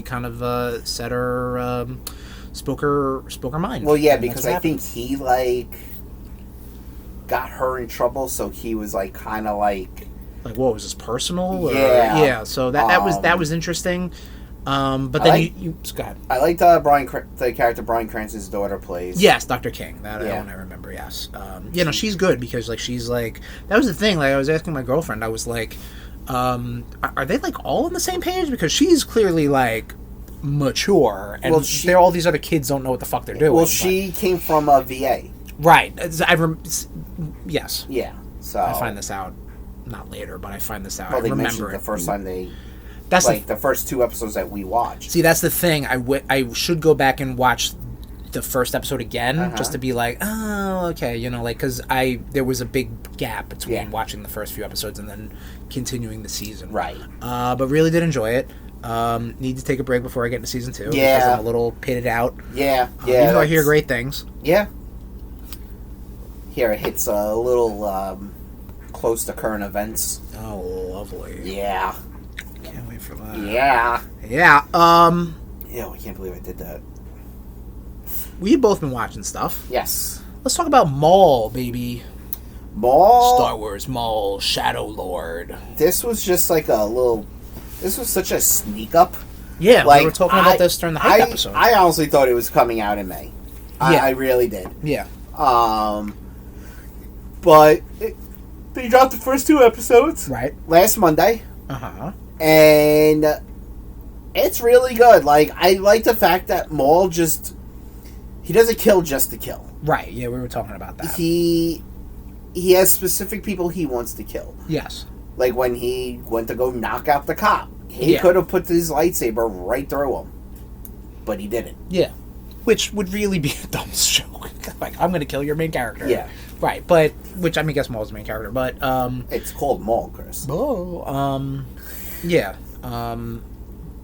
kind of said her... spoke her mind. Well, yeah, because I think he, got her in trouble, so he was, kind of like... Like, what, was this personal? Yeah. Yeah, so that was interesting. But then you go ahead. I liked the character Bryan Cranston's daughter plays. Yes, Dr. King. That one I remember. Yes. She's good because she's that was the thing. I was asking my girlfriend. I was like, are they all on the same page? Because she's clearly mature, and all these other kids don't know what the fuck they're doing. Well, she came from a VA. Right. Yes. Yeah. So I find this out not later, but I find this out. Well, I remember mentioned the first time they. That's the first 2 episodes that we watched. See, that's the thing. I should go back and watch the first episode again just to be like, oh, okay, because there was a big gap between watching the first few episodes and then continuing the season. Right. But really did enjoy it. Need to take a break before I get into season 2. Yeah. Because I'm a little pitted out. Yeah. Even though I hear great things. Yeah. Here it hits a little close to current events. Oh, lovely. Yeah. Can't wait for that. Yeah. Yeah. Yeah, I can't believe I did that. We've both been watching stuff. Yes. Let's talk about Maul, baby. Maul? Star Wars Maul, Shadow Lord. This was just this was such a sneak up. Yeah, we were talking about this during the hype episode. I honestly thought it was coming out in May. I really did. Yeah. But They dropped the first 2 episodes. Right. Last Monday. Uh-huh. And it's really good. Like, I like the fact that Maul just... He doesn't kill just to kill. Right, yeah, we were talking about that. He has specific people he wants to kill. Yes. Like when he went to go knock out the cop. He could have put his lightsaber right through him. But he didn't. Yeah. Which would really be a dumb joke. Like, I'm going to kill your main character. Yeah. Right, but... Which, I mean, I guess Maul's the main character, but... It's called Maul, Chris. Yeah.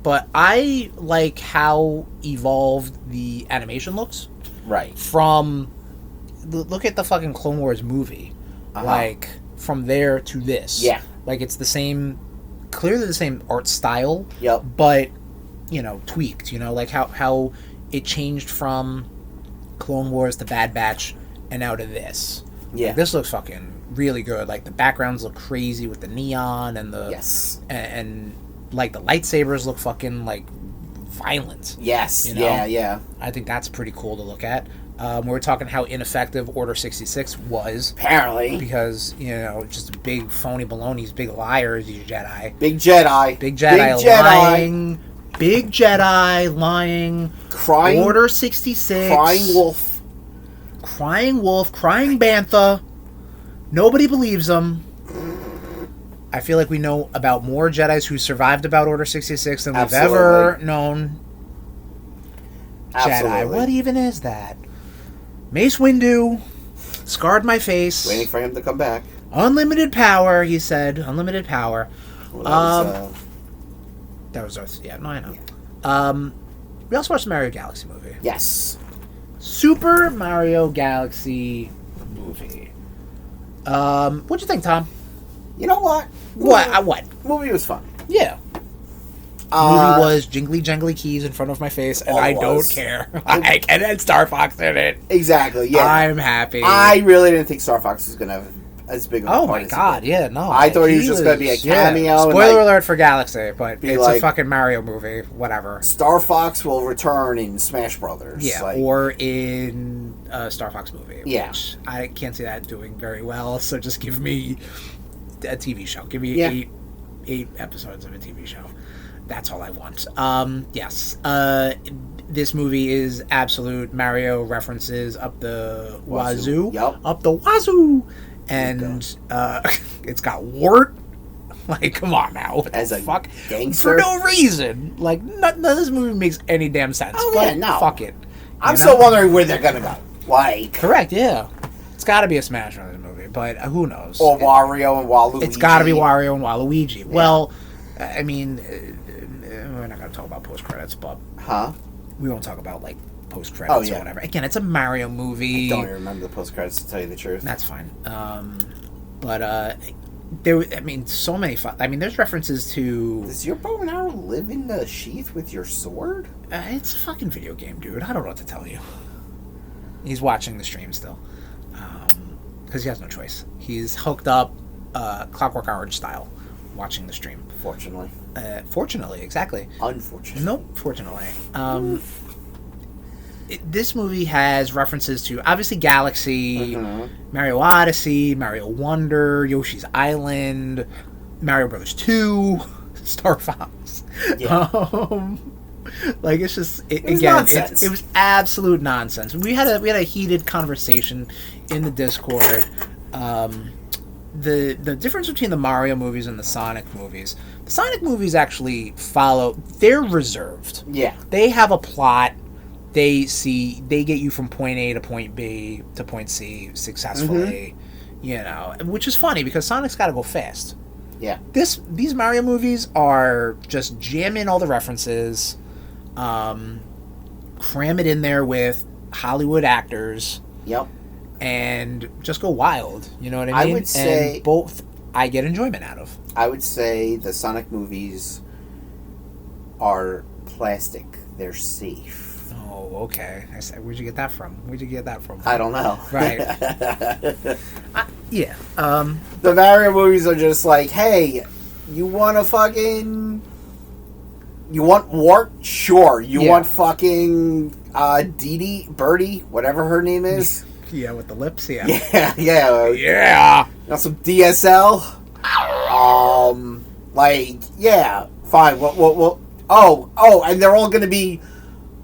But I like how evolved the animation looks. Right. From... Look at the fucking Clone Wars movie. Uh-huh. Like, from there to this. Yeah. Like, it's the same... Clearly the same art style. Yep. But, you know, tweaked. You know, like how it changed from Clone Wars to Bad Batch and now to this. Yeah. Like, this looks fucking really good. Like, the backgrounds look crazy with the neon and the... Yes. And like, the lightsabers look fucking, like, violent. Yes. You know? Yeah. I think that's pretty cool to look at. We were talking how ineffective Order 66 was. Apparently. Because, you know, just big phony baloney's, big liars, these Jedi. Big Jedi. Big Jedi lying. Big Jedi lying. Crying. Order 66. Crying wolf. Crying wolf. Crying bantha. Nobody believes them. I feel like we know about more Jedis who survived about Order 66 than we've ever known. Absolutely. Jedi. What even is that? Mace Windu scarred my face. Waiting for him to come back. Unlimited power, he said. Unlimited power. Well, that was Darth. Yeah, no, I know. Yeah. We also watched the Mario Galaxy movie. Yes. Super Mario Galaxy movie. What'd you think, Tom? You know what? What? Movie was fun. Yeah. Movie was jingly jangly keys in front of my face, and I don't care. Like, and then Star Fox in it. Exactly. Yeah. I'm happy. I really didn't think Star Fox was gonna have as big of a part. Oh my god! Yeah, no. I thought he was just gonna be a cameo. Yeah. Spoiler alert for Galaxy, but it's like, a fucking Mario movie. Whatever. Star Fox will return in Smash Brothers. Yeah, like, or in a Star Fox movie. Yeah. Which I can't see that doing very well. So just give me a TV show. Give me eight episodes of a TV show. That's all I want. Yes. This movie is absolute Mario references up the wazoo. Yep. Up the wazoo. And it's got Wart. Like, come on now. What as the a fuck? gangster? For no reason. Like, none of this movie makes any damn sense. Oh, but yeah, no. Fuck it. I'm still wondering where they're gonna go. Like, correct, yeah. It's got to be a Smash Brothers movie, but who knows? Or Wario and Waluigi. It's got to be Wario and Waluigi. Yeah. Well, I mean, we're not going to talk about post-credits, but we won't talk about, like, post-credits or whatever. Again, it's a Mario movie. I don't even remember the post-credits, to tell you the truth. That's fine. But there, I mean, so many there's references to... Does your bow and arrow live in the sheath with your sword? It's a fucking video game, dude. I don't know what to tell you. He's watching the stream still. Because he has no choice. He's hooked up Clockwork Orange style, watching the stream. Fortunately. Fortunately, exactly. Unfortunately. Nope, fortunately. This movie has references to, obviously, Galaxy, Mario Odyssey, Mario Wonder, Yoshi's Island, Mario Bros. 2, Star Fox. Yeah. Like, it's just it was again nonsense. It was absolute nonsense. We had a heated conversation in the Discord. The difference between the Mario movies and the Sonic movies. The Sonic movies actually they're reserved. Yeah. They have a plot. They get you from point A to point B to point C successfully. You know, which is funny because Sonic's got to go fast. Yeah. These Mario movies are just jam in all the references. Cram it in there with Hollywood actors. Yep. And just go wild. You know what I mean? I would say... And both I get enjoyment out of. I would say the Sonic movies are plastic. They're safe. Oh, okay. I said, where'd you get that from? I don't know. Right. Yeah. The Mario movies are just like, hey, you want to fucking... You want Wart? Sure. You want fucking Birdie, whatever her name is? Yeah, with the lips, yeah. Yeah. Got some DSL. Yeah, fine. What? Oh, and they're all gonna be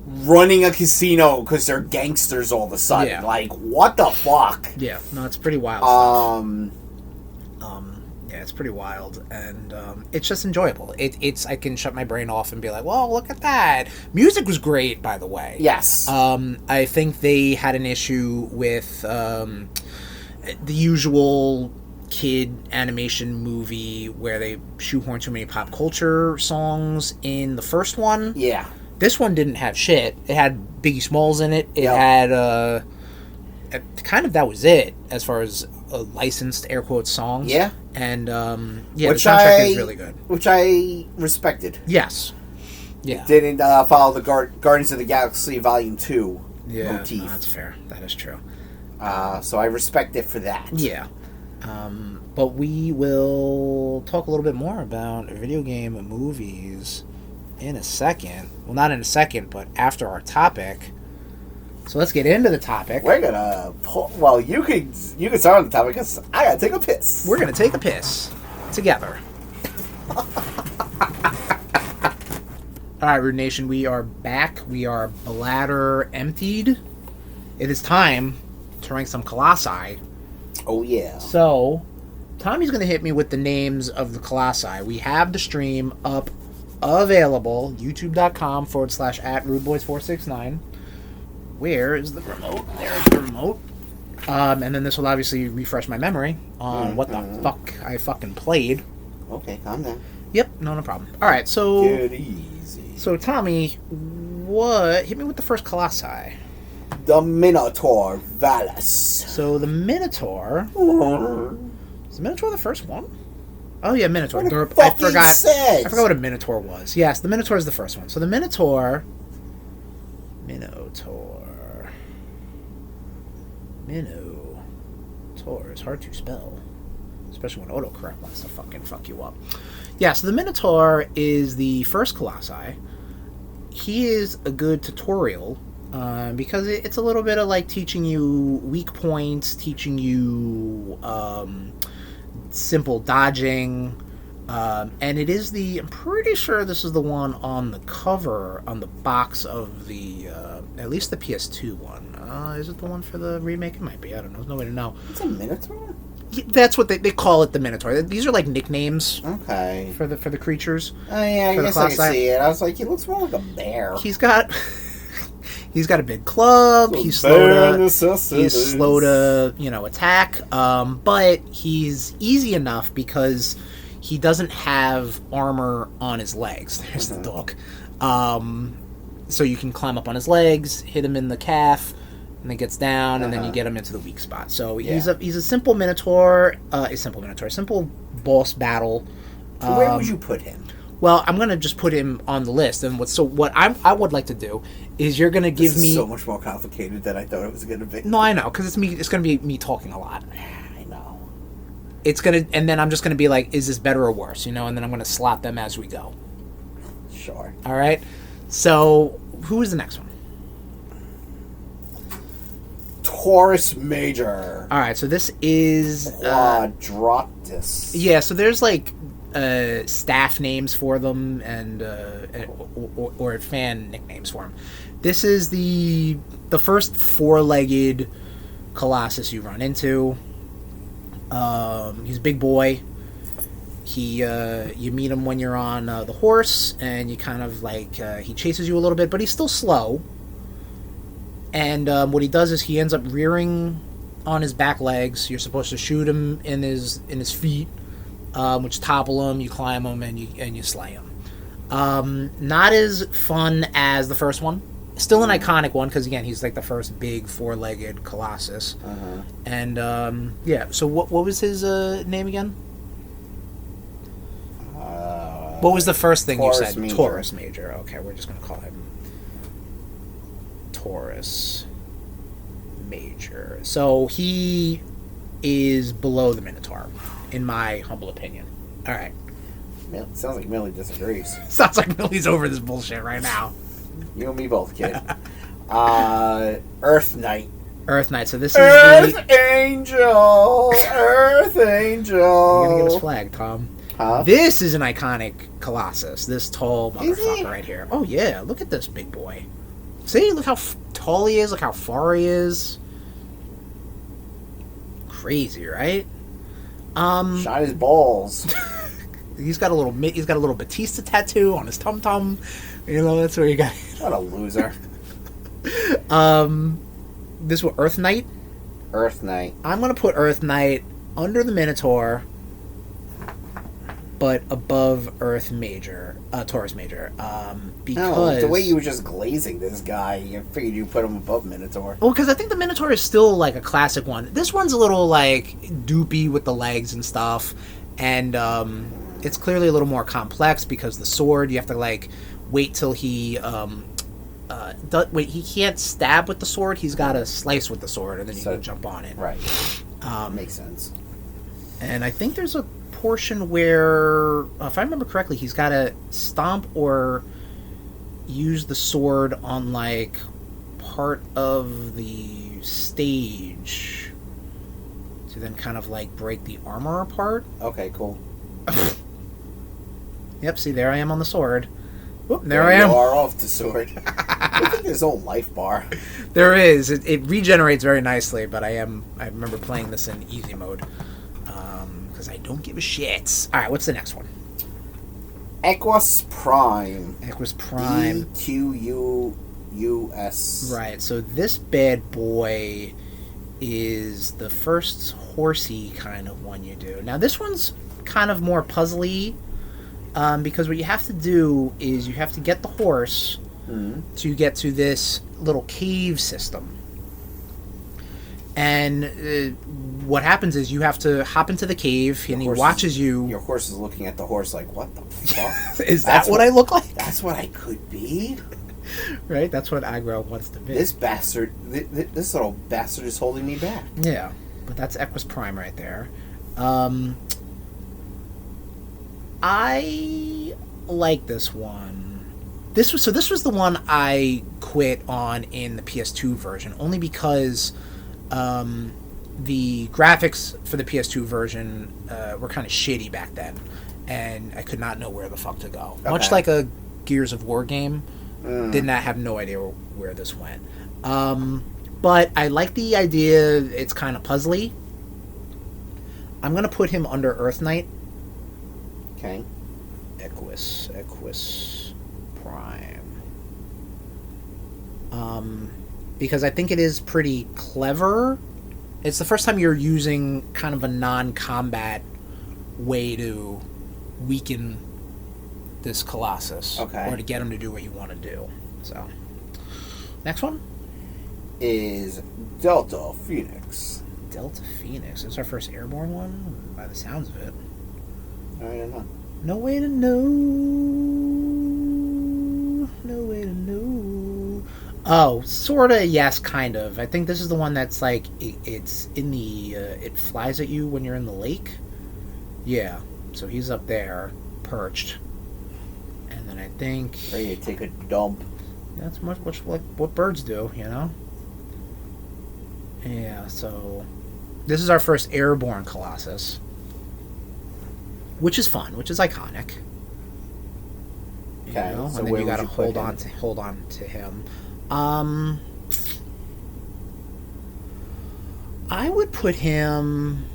running a casino because they're gangsters all of a sudden. Yeah. Like, what the fuck? Yeah, no, it's pretty wild stuff. Yeah, it's pretty wild, and it's just enjoyable. It's I can shut my brain off and be like, well, look at that. Music was great, by the way. Yes. I think they had an issue with the usual kid animation movie where they shoehorn too many pop culture songs in the first one. Yeah. This one didn't have shit. It had Biggie Smalls in it. It had kind of that was it as far as licensed air quotes songs. Yeah. And the which soundtrack is really good. Which I respected. Yes. Yeah. It didn't follow the Guardians of the Galaxy Volume 2 motif. No, that's fair. That is true. So I respect it for that. Yeah. But we will talk a little bit more about video game movies in a second. Well, not in a second, but after our topic. So let's get into the topic. We're gonna well, you can start on the topic because I gotta take a piss. We're gonna take a piss together. Alright, Rude Nation, we are back. We are bladder emptied. It is time to rank some colossi. Oh yeah. So Tommy's gonna hit me with the names of the colossi. We have the stream up available, youtube.com/@RudeBoyz469. Where is the remote? There's the remote. And then this will obviously refresh my memory on what the fuck I fucking played. Okay, calm down. Yep, no problem. Alright, so... Get easy. So, Tommy, hit me with the first colossi. The Minotaur Valus. So, the Minotaur... Is the Minotaur the first one? Oh, yeah, Minotaur. I forgot what a Minotaur was. Yes, the Minotaur is the first one. So, the Minotaur... Minotaur is hard to spell, especially when autocorrect wants to fucking fuck you up. Yeah, so the Minotaur is the first colossi. He is a good tutorial because it's a little bit of like teaching you weak points, teaching you simple dodging. And it is I'm pretty sure this is the one on the cover, on the box of the, at least the PS2 one. Is it the one for the remake? It might be. I don't know. There's no way to know. It's a Minotaur? Yeah, that's what they call it, the Minotaur. These are like nicknames. Okay. For the creatures. Oh yeah, I guess I can see it. I was like, he looks more like a bear. He's got a big club. He's slow to attack. But he's easy enough because he doesn't have armor on his legs. There's the dog. So you can climb up on his legs, hit him in the calf, and then gets down, and then you get him into the weak spot. So he's a simple Minotaur. Simple boss battle. So where would you put him? Well, I'm gonna just put him on the list. And what I would like to do is you're gonna give me so much more complicated than I thought it was gonna be. No, I know, because it's me. It's gonna be me talking a lot. I know. It's gonna, and then I'm just gonna be like, is this better or worse? And then I'm gonna slot them as we go. Sure. All right. So who is the next one? Taurus Major. All right. So this is Quadratus. Yeah. So there's like staff names for them and or fan nicknames for them. This is the first four-legged Colossus you run into. He's a big boy. You meet him when you're on the horse, and you kind of like he chases you a little bit, but he's still slow. And what he does is he ends up rearing on his back legs. You're supposed to shoot him in his feet, which topple him. You climb him and you slay him. Not as fun as the first one. Still an iconic one because again he's like the first big four-legged Colossus. And yeah. So what was his name again? What was the first thing Taurus you said? Major. Taurus Major. Okay, we're just going to call him Taurus Major. So he is below the Minotaur, in my humble opinion. All right. Sounds like Millie disagrees. Sounds like Millie's over this bullshit right now. You and me both, kid. Earth Knight. Earth Knight. So this is Earth Angel! Earth Angel! You're gonna get his flag, Tom. Huh? This is an iconic Colossus. This tall Is he? motherfucker right here. Oh yeah, look at this big boy. See, look how tall he is. Look how far he is. Crazy, right? Shot his balls. He's got a little Batista tattoo on his tum tum. You know, that's where you got. What a loser. This was Earth Knight. Earth Knight. I'm gonna put Earth Knight under the Minotaur, but above Earth Major, Taurus Major. Because the way you were just glazing this guy, you figured you put him above Minotaur. Well, because I think the Minotaur is still like a classic one. This one's a little like doopy with the legs and stuff, and it's clearly a little more complex because the sword you have to like wait till he he can't stab with the sword. He's got to slice with the sword, and then you can jump on it. Right. Makes sense. And I think there's a portion where, if I remember correctly, he's got to stomp or use the sword on like part of the stage to then kind of like break the armor apart. Okay, cool. Yep, see, there I am on the sword. Whoop, there I am. You are off the sword. I think there's a life bar. There is. It regenerates very nicely, but I remember playing this in easy mode because I don't give a shit. All right, what's the next one? Equus Prime. Equus Prime. EQUUS. Right, so this bad boy is the first horsey kind of one you do. Now, this one's kind of more puzzly because what you have to do is you have to get the horse to get to this little cave system. And what happens is you have to hop into the cave, and he watches you. Your horse is looking at the horse like, what the fuck? Is that what I look like? That's what I could be? Right? That's what Agro wants to be. This bastard, this little bastard is holding me back. Yeah, but that's Equus Prime right there. I like this one. This was the one I quit on in the PS2 version, only because the graphics for the PS2 version were kind of shitty back then, and I could not know where the fuck to go. Okay. Much like a Gears of War game, did not have no idea where this went. But I like the idea. It's kind of puzzly. I'm going to put him under Earth Knight. Okay. Equus Prime. Because I think it is pretty clever. It's the first time you're using kind of a non-combat way to weaken this Colossus. Okay. Or to get him to do what you want to do. So, next one is Delta Phoenix. Delta Phoenix. This is our first airborne one, by the sounds of it. I don't know. No way to know. No way to know. Oh, sorta, yes, kind of. I think this is the one that's like, it's in the, it flies at you when you're in the lake. Yeah, so he's up there, perched. And then I think... Ready to take a dump. That's much like what birds do, you know? Yeah, so... This is our first airborne Colossus. Which is fun, which is iconic. Okay, you know? so And then you gotta hold on to him. I might put him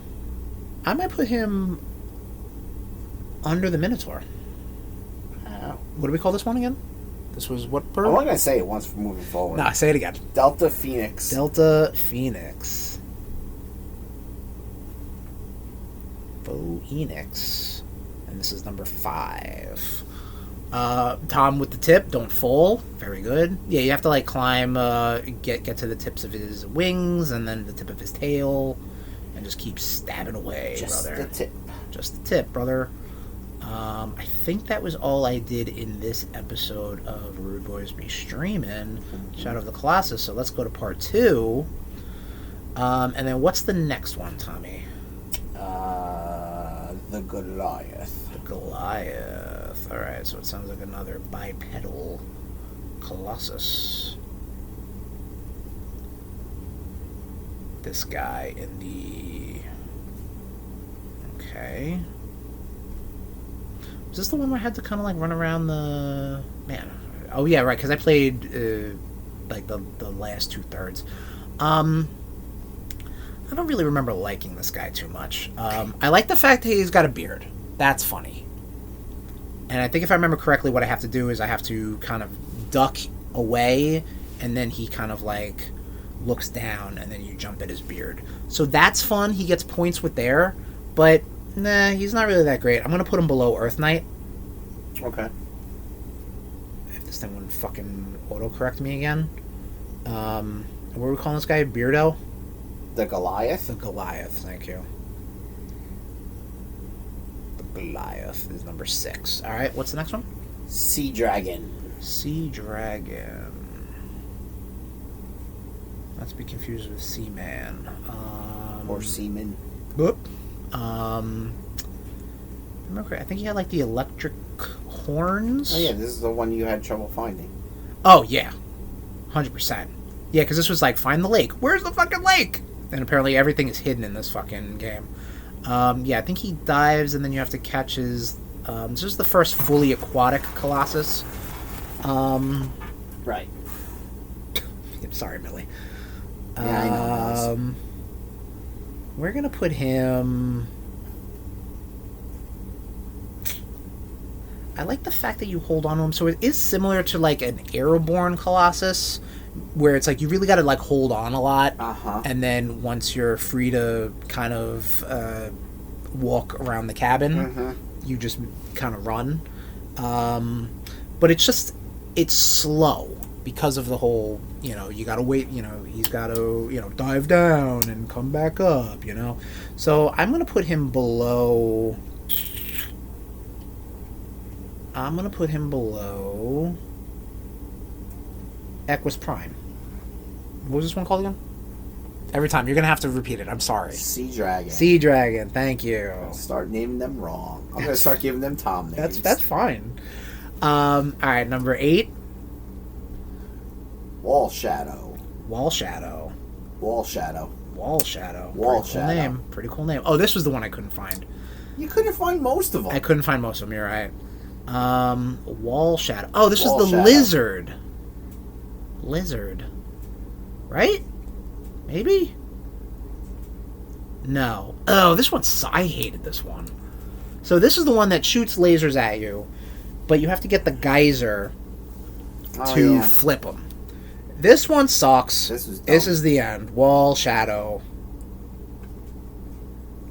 under the Minotaur. What do we call this one again? This was what bird? I'm not gonna say it once for moving forward. Nah, say it again. Delta Phoenix. Delta Phoenix. Phoenix. And this is number 5. Tom with the tip, don't fall. Very good. Yeah, you have to like climb, get to the tips of his wings and then the tip of his tail, and just keep stabbing away, brother. Just the tip. Just the tip, brother. I think that was all I did in this episode of RudeBoyz Be Streaming, Shadow of the Colossus. So let's go to part 2. And then what's the next one, Tommy? The Goliath. The Goliath. Alright, so it sounds like another bipedal Colossus. this guy in the... Okay. Is this the one where I had to kind of like run around the... Man. Oh yeah, right, because I played like the last 2/3. I don't really remember liking this guy too much. I like the fact that he's got a beard. That's funny. And I think if I remember correctly, what I have to do is I have to kind of duck away, and then he kind of like looks down, and then you jump at his beard. So that's fun. He gets points with there, but nah, he's not really that great. I'm going to put him below Earth Knight. Okay. If this thing wouldn't fucking autocorrect me again. What are we calling this guy? Beardo? The Goliath? The Goliath, thank you. The Goliath is number 6. Alright, what's the next one? Sea Dragon. Sea Dragon. Not to be confused with Seaman. Or Seaman. Whoop. Remember, I think he had like the electric horns. Oh yeah, this is the one you had trouble finding. Oh yeah, 100%. Yeah, because this was like, find the lake. Where's the fucking lake? And apparently everything is hidden in this fucking game. Yeah, I think he dives, and then you have to catch his... this is the first fully aquatic Colossus. Right. I'm sorry, Millie. Yeah, I know. We're going to put him... I like the fact that you hold on to him. So it is similar to like an airborne Colossus, where it's like you really got to like hold on a lot, and then once you're free to kind of walk around the cabin, you just kind of run. But it's slow because of the whole, you got to wait, he's got to, dive down and come back up, So I'm going to put him below... Equus Prime. What was this one called again? Every time. You're going to have to repeat it. I'm sorry. Sea Dragon. Sea Dragon. Thank you. Start naming them wrong. I'm going to start giving them Tom names. That's fine. Alright, number 8. Wall Shadow. Wall Shadow. Wall Shadow. Wall Shadow. Wall Pretty Shadow. Cool name. Pretty cool name. Oh, this was the one I couldn't find. You couldn't find most of them. I couldn't find most of them. You're right. Wall Shadow. Oh, this Wall was the Shadow. Lizard. Lizard. Right? Maybe? No. Oh, this one... I hated this one. So this is the one that shoots lasers at you, but you have to get the geyser to flip them. This one sucks. This is the end. Wall Shadow.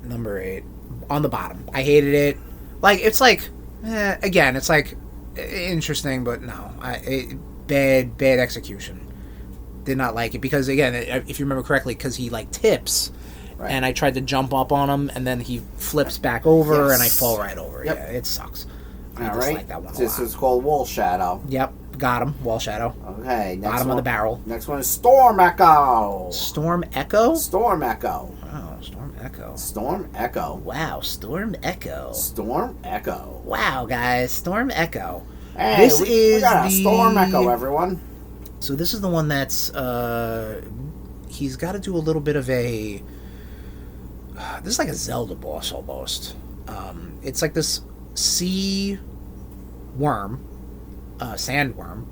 Number 8. On the bottom. I hated it. Like, it's like... again, it's like... interesting, but no. Bad execution. Did not like it. Because, again, if you remember correctly, because he, like, tips... Right. And I tried to jump up on him, and then he flips back over, and I fall right over. Yep. Yeah, it sucks. I dislike that one a lot. This is called Wall Shadow. Yep, got him. Wall Shadow. Okay, next bottom of the barrel. Next one is Storm Echo. Storm Echo? Storm Echo. Oh, Storm Echo. Storm Echo. Wow, Storm Echo. Storm Echo. Wow, guys, Storm Echo. Hey, we got a Storm Echo, everyone. So this is the one that's, he's got to do a little bit of a... This is like a Zelda boss almost. It's like this sea worm, sandworm,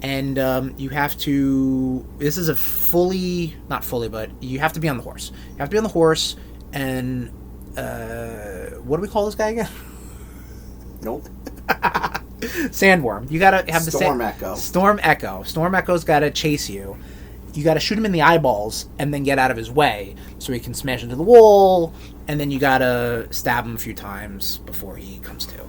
and you have to... This is a fully... Not fully, but you have to be on the horse. You have to be on the horse, and... what do we call this guy again? Nope. Sandworm. You gotta have the... Storm Echo. Storm Echo. Storm Echo's gotta chase you. You gotta shoot him in the eyeballs and then get out of his way so he can smash into the wall, and then you gotta stab him a few times before he comes to.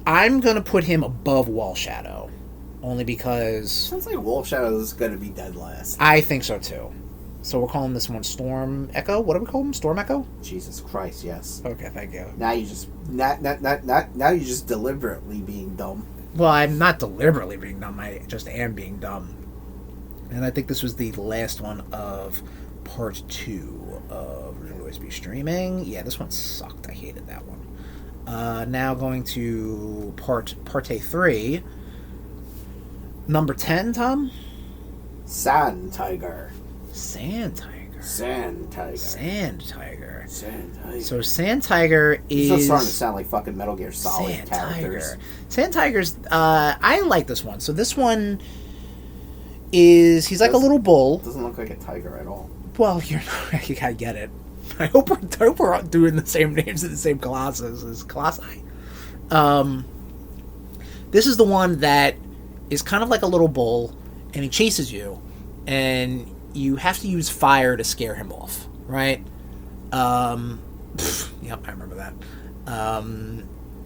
I'm gonna put him above Wall Shadow, only because... Sounds like Wall Shadow is gonna be dead last. I think so too. So we're calling this one Storm Echo? What do we call him? Storm Echo? Jesus Christ, yes. Okay, thank you. Now you just... Now you're just deliberately being dumb. Well, I'm not deliberately being dumb. I just am being dumb. And I think this was the last one of part 2 of RudeBoyz Be Streaming. Yeah, this one sucked. I hated that one. Now going to part A3. Number 10, Tom? Sand Tiger. Sand Tiger. Sand Tiger. Sand Tiger. Sand Tiger. So Sand Tiger is... It's starting to sound like fucking Metal Gear Solid Sand characters. Tiger. Sand Tiger's... I like this one. So this one is... He's like a little bull. Doesn't look like a tiger at all. Well, you gotta get it. I hope we're doing the same names of the same Colossus as Colossi. This is the one that is kind of like a little bull, and he chases you, and you have to use fire to scare him off, right? Yep, I remember that.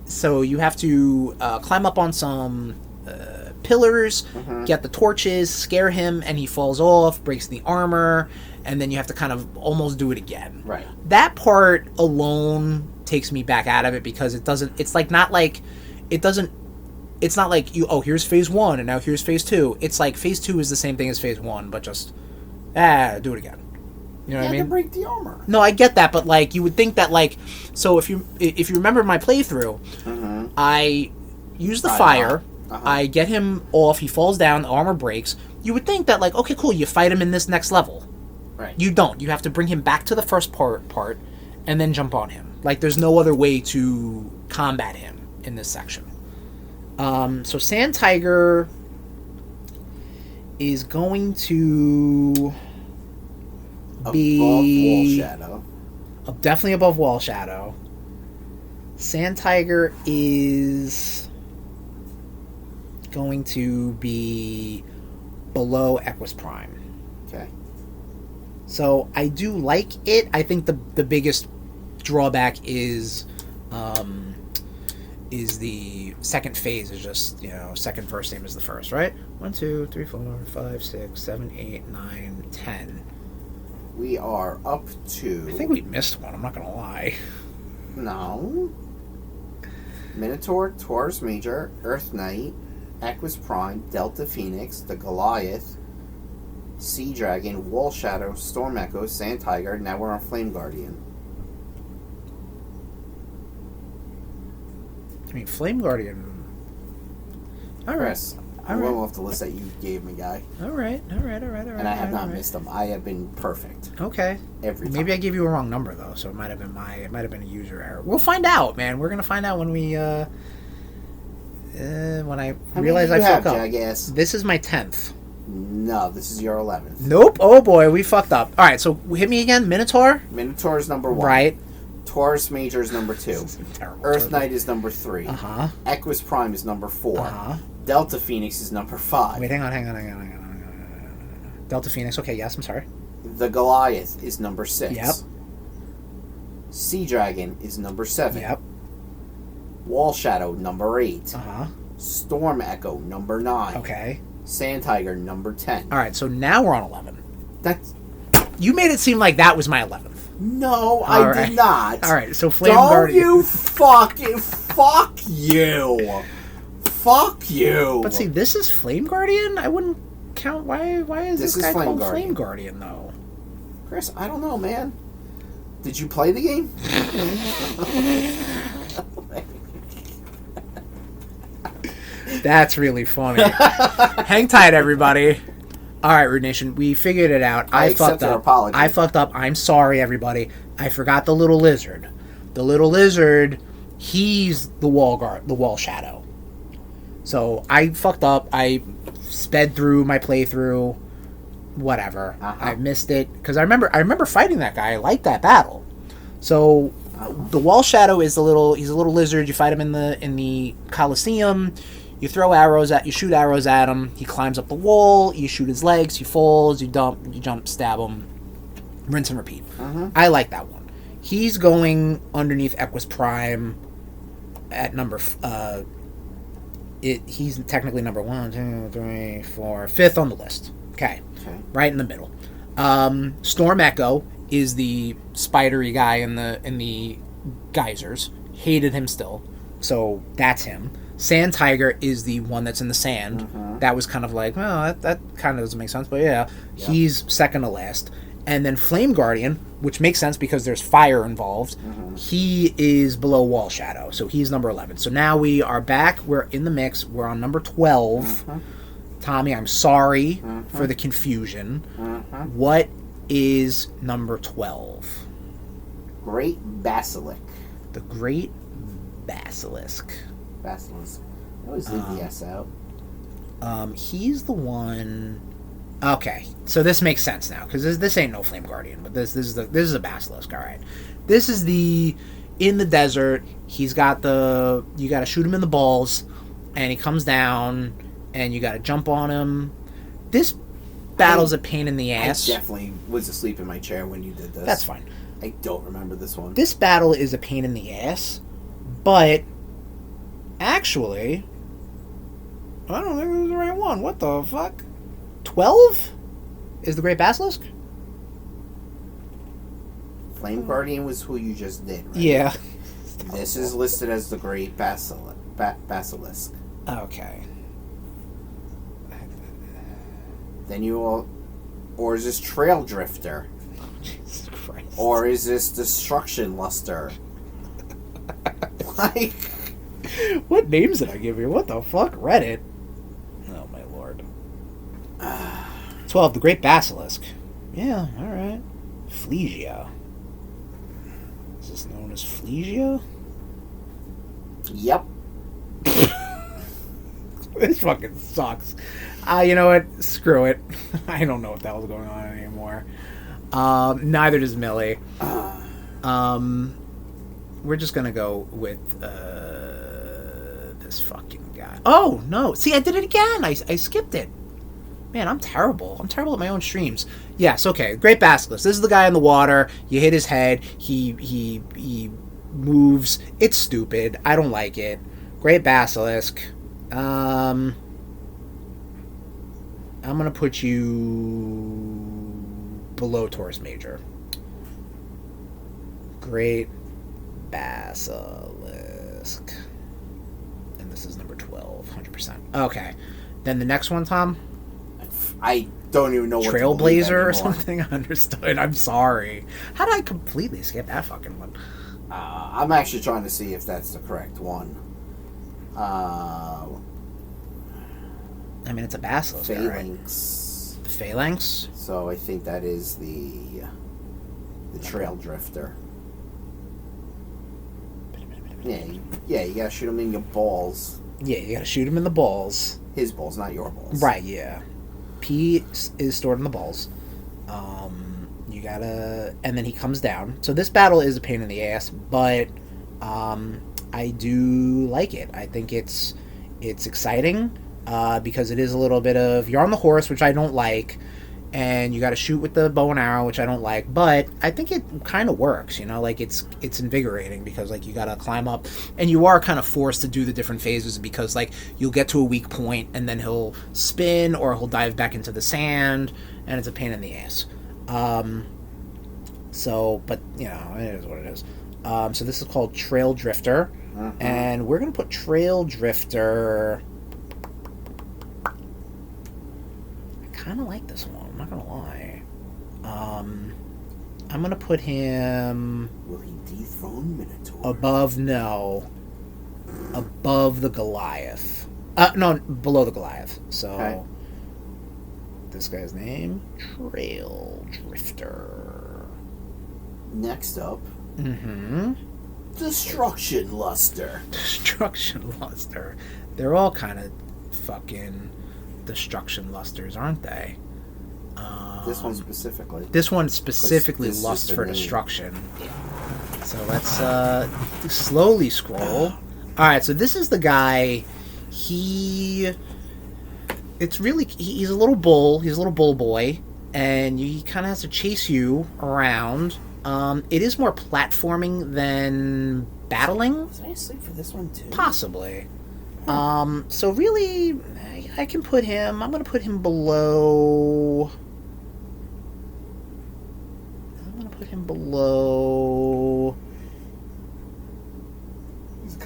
So you have to climb up on some pillars, get the torches, scare him, and he falls off, breaks the armor, and then you have to kind of almost do it again. Right. That part alone takes me back out of it because it doesn't... It's like not like... It doesn't... It's not like you... Oh, here's phase 1 and now here's phase 2. It's like phase 2 is the same thing as phase 1, but just... do it again. You know what I mean? To break the armor. No, I get that, but like you would think that like... So if you remember my playthrough, I use the fire... I get him off, he falls down, the armor breaks. You would think that like, okay, cool, you fight him in this next level. Right. You don't. You have to bring him back to the first part and then jump on him. Like, there's no other way to combat him in this section. So Sand Tiger is going to be... Above Wall Shadow. Definitely above Wall Shadow. Sand Tiger is going to be below Equus Prime. Okay. So I do like it. I think the biggest drawback is the second phase is just, second verse name is the first, right? 1, 2, 3, 4, 5, 6, 7, 8, 9, 10. We are up to... I think we missed one, I'm not gonna lie. No. Minotaur, Taurus Major, Earth Knight, Equus Prime, Delta Phoenix, the Goliath, Sea Dragon, Wall Shadow, Storm Echo, Sand Tiger. Now we're on Flame Guardian. I mean, Flame Guardian. All right. Chris, I went off the list that you gave me, guy. All right. And I have not missed them. I have been perfect. Okay. Every time. Maybe I gave you a wrong number though, so it might have been a user error. We'll find out, man. We're gonna find out when we when I realize I fucked up. Jackass? This is my 10th. No, this is your 11th. Nope. Oh boy, we fucked up. All right, so hit me again. Minotaur. Minotaur is number 1. Right. Taurus Major is number 2. Earth Knight is number 3. Equus Prime is number 4. Delta Phoenix is number 5. Wait, hang on. Delta Phoenix. Okay, yes, I'm sorry. The Goliath is number 6. Yep. Sea Dragon is number 7. Yep. Wall Shadow, number 8. Uh-huh. Storm Echo, number 9. Okay. Sand Tiger, number 10. All right, so now we're on 11. That's... You made it seem like that was my 11th. No, I did not. All right, so Flame Guardian... Don't you fucking... Fuck you. Fuck you. But see, this is Flame Guardian? I wouldn't count... Why is this guy called Flame Guardian, though? Chris, I don't know, man. Did you play the game? That's really funny. Hang tight, everybody. All right, RudeNation, we figured it out. I fucked up. Apology. I fucked up. I'm sorry, everybody. I forgot the little lizard. The little lizard, he's the wall shadow. So I fucked up. I sped through my playthrough. Whatever. I missed it because I remember fighting that guy. I liked that battle. So the wall shadow is he's a little lizard. You fight him in the Colosseum. You shoot arrows at him. He climbs up the wall. You shoot his legs. He falls. You jump, stab him. Rinse and repeat. I like that one. He's going underneath Equus Prime at number. He's technically number 1, 2, 3, 4, 5th on the list. Okay. Right in the middle. Storm Echo is the spidery guy in the geysers. Hated him still. So that's him. Sand Tiger is the one that's in the sand. That was kind of like, well, that kind of doesn't make sense, but yeah. He's second to last. And then Flame Guardian, which makes sense because there's fire involved, he is below Wall Shadow, so he's number 11. So now we are back. We're in the mix. We're on number 12. Tommy, I'm sorry for the confusion. What is number 12? Great Basilisk. The Great Basilisk. Basilisk. I always leave the S out. He's the one. Okay, so this makes sense now because this ain't no Flame Guardian, but this is a Basilisk. All right, this is the in the desert. He's got the you got to shoot him in the balls, and he comes down, and you got to jump on him. This battle's a pain in the ass. I definitely was asleep in my chair when you did this. That's fine. I don't remember this one. This battle is a pain in the ass, but actually, I don't think it was the right one. What the fuck? 12 is the Great Basilisk? Flame Guardian was who you just did, right? Yeah. This is listed as the Great Basilisk. Okay. Then you all... Or is this Trail Drifter? Jesus Christ. Or is this Destruction Luster? Like... What names did I give you? What the fuck? Reddit? Oh, my lord. 12, the Great Basilisk. Yeah, alright. Phlegia. Is this known as Phlegia? Yep. This fucking sucks. You know what? Screw it. I don't know what the hell's going on anymore. Neither does Millie. We're just gonna go with this fucking guy. Oh, no. See, I did it again. I skipped it. Man, I'm terrible. I'm terrible at my own streams. Yes, okay. Great Basilisk. This is the guy in the water. You hit his head. He moves. It's stupid. I don't like it. Great Basilisk. I'm going to put you below Taurus Major. Great Basilisk. And this is number 12, 100%. Okay. Then the next one, Tom? I don't even know what Trailblazer or something? Understood. I'm sorry. How did I completely skip that fucking one? I'm actually trying to see if that's the correct one. I mean, it's a Basilisk. Phalanx. Right? The Phalanx? So I think that is the Trail Drifter. Yeah, you gotta shoot him in your balls. Yeah, you gotta shoot him in the balls. His balls, not your balls. Right, yeah. P is stored in the balls. You gotta... And then he comes down. So this battle is a pain in the ass, but I do like it. I think it's exciting because it is a little bit of... You're on the horse, which I don't like, and you gotta shoot with the bow and arrow, which I don't like, but I think it kind of works, you know? Like, it's invigorating because, like, you gotta climb up, and you are kind of forced to do the different phases because, like, you'll get to a weak point, and then he'll spin, or he'll dive back into the sand, and it's a pain in the ass. So, but, you know, it is what it is. So this is called Trail Drifter, and we're gonna put Trail Drifter... I kind of like this one, I'm not gonna lie. I'm gonna put him... Will he dethrone Minotaur? Above the Goliath. No, below the Goliath. So, okay. This guy's name? Trail Drifter. Next up. Destruction Luster. Destruction Luster. They're all kind of fucking Destruction Lusters, aren't they? This one specifically. This one specifically lusts for destruction. So let's slowly scroll. Alright, so this is the guy. He's a little bull. He's a little bull boy. And he kind of has to chase you around. It is more platforming than battling. Was I asleep for this one too? Possibly. So really, I can put him... I'm going to put him below...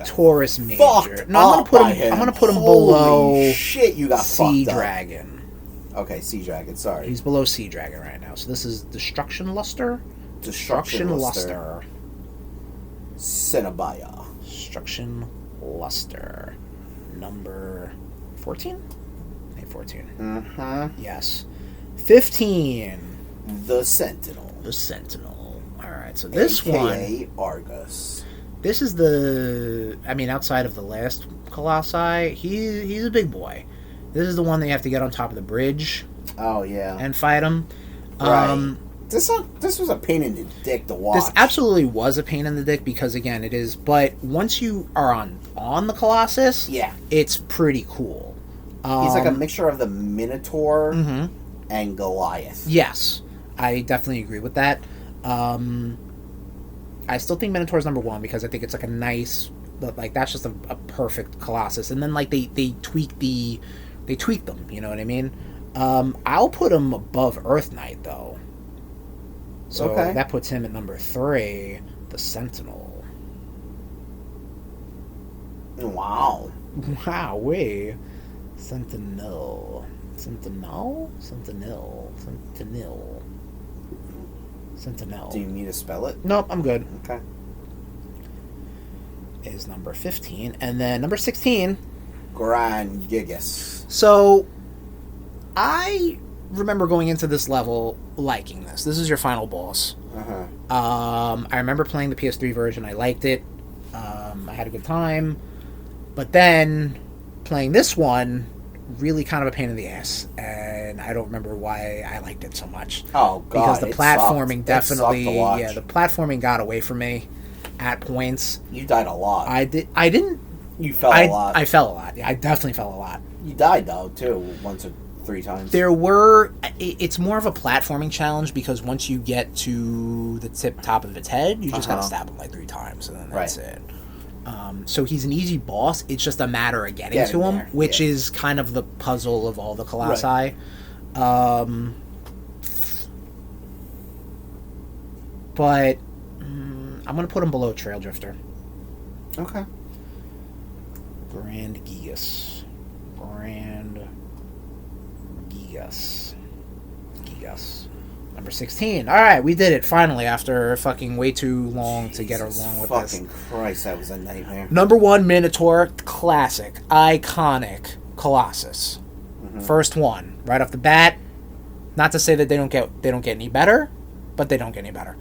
Taurus Major. No, I'm gonna put him below... shit, you got Sea Dragon. Okay, Sea Dragon, sorry. He's below Sea Dragon right now. So this is Destruction Luster? Destruction Luster. Destruction Luster. Number 14? 2014. Mm-hmm. Yes. 15. The Sentinel. The Sentinel. Alright, so this AKA one... Argus. This is the... I mean, outside of the last Colossi, he's a big boy. This is the one that you have to get on top of the bridge. Oh, yeah. And fight him. Right. This was a pain in the dick to watch. This absolutely was a pain in the dick because, again, it is... But once you are on the Colossus, yeah, it's pretty cool. He's like a mixture of the Minotaur and Goliath. Yes. I definitely agree with that. I still think Minotaur's number one because I think it's like a nice... Like, that's just a perfect Colossus. And then, like, they tweak them, you know what I mean? I'll put him above Earth Knight, though. So that puts him at number 3, the Sentinel. Wow. Wowee. Sentinel. Do you need to spell it? Nope, I'm good. Okay. Is number 15. And then number 16... Grand Gigas. So, I remember going into this level liking this. This is your final boss. I remember playing the PS3 version. I liked it. I had a good time. But then, playing this one, really kind of a pain in the ass. And I don't remember why I liked it so much. Oh, God. Because the platforming definitely... Yeah, the platforming got away from me at points. You died a lot. I didn't... You fell a lot. I fell a lot. Yeah, I definitely fell a lot. You died, though, too, once or 3 times. There were... It's more of a platforming challenge because once you get to the top of its head, you just gotta stab him like 3 times, and then that's it. So he's an easy boss. It's just a matter of getting to him, which is kind of the puzzle of all the Colossi. Right. But I'm going to put him below Trail Drifter. Okay. Grand Gigas. Number 16. Alright, we did it finally after fucking way too long to get along with this. Fucking Christ, that was a nightmare. Number 1, Minotaur, classic, iconic Colossus. First one, right off the bat. Not to say that they don't get any better, but they don't get any better.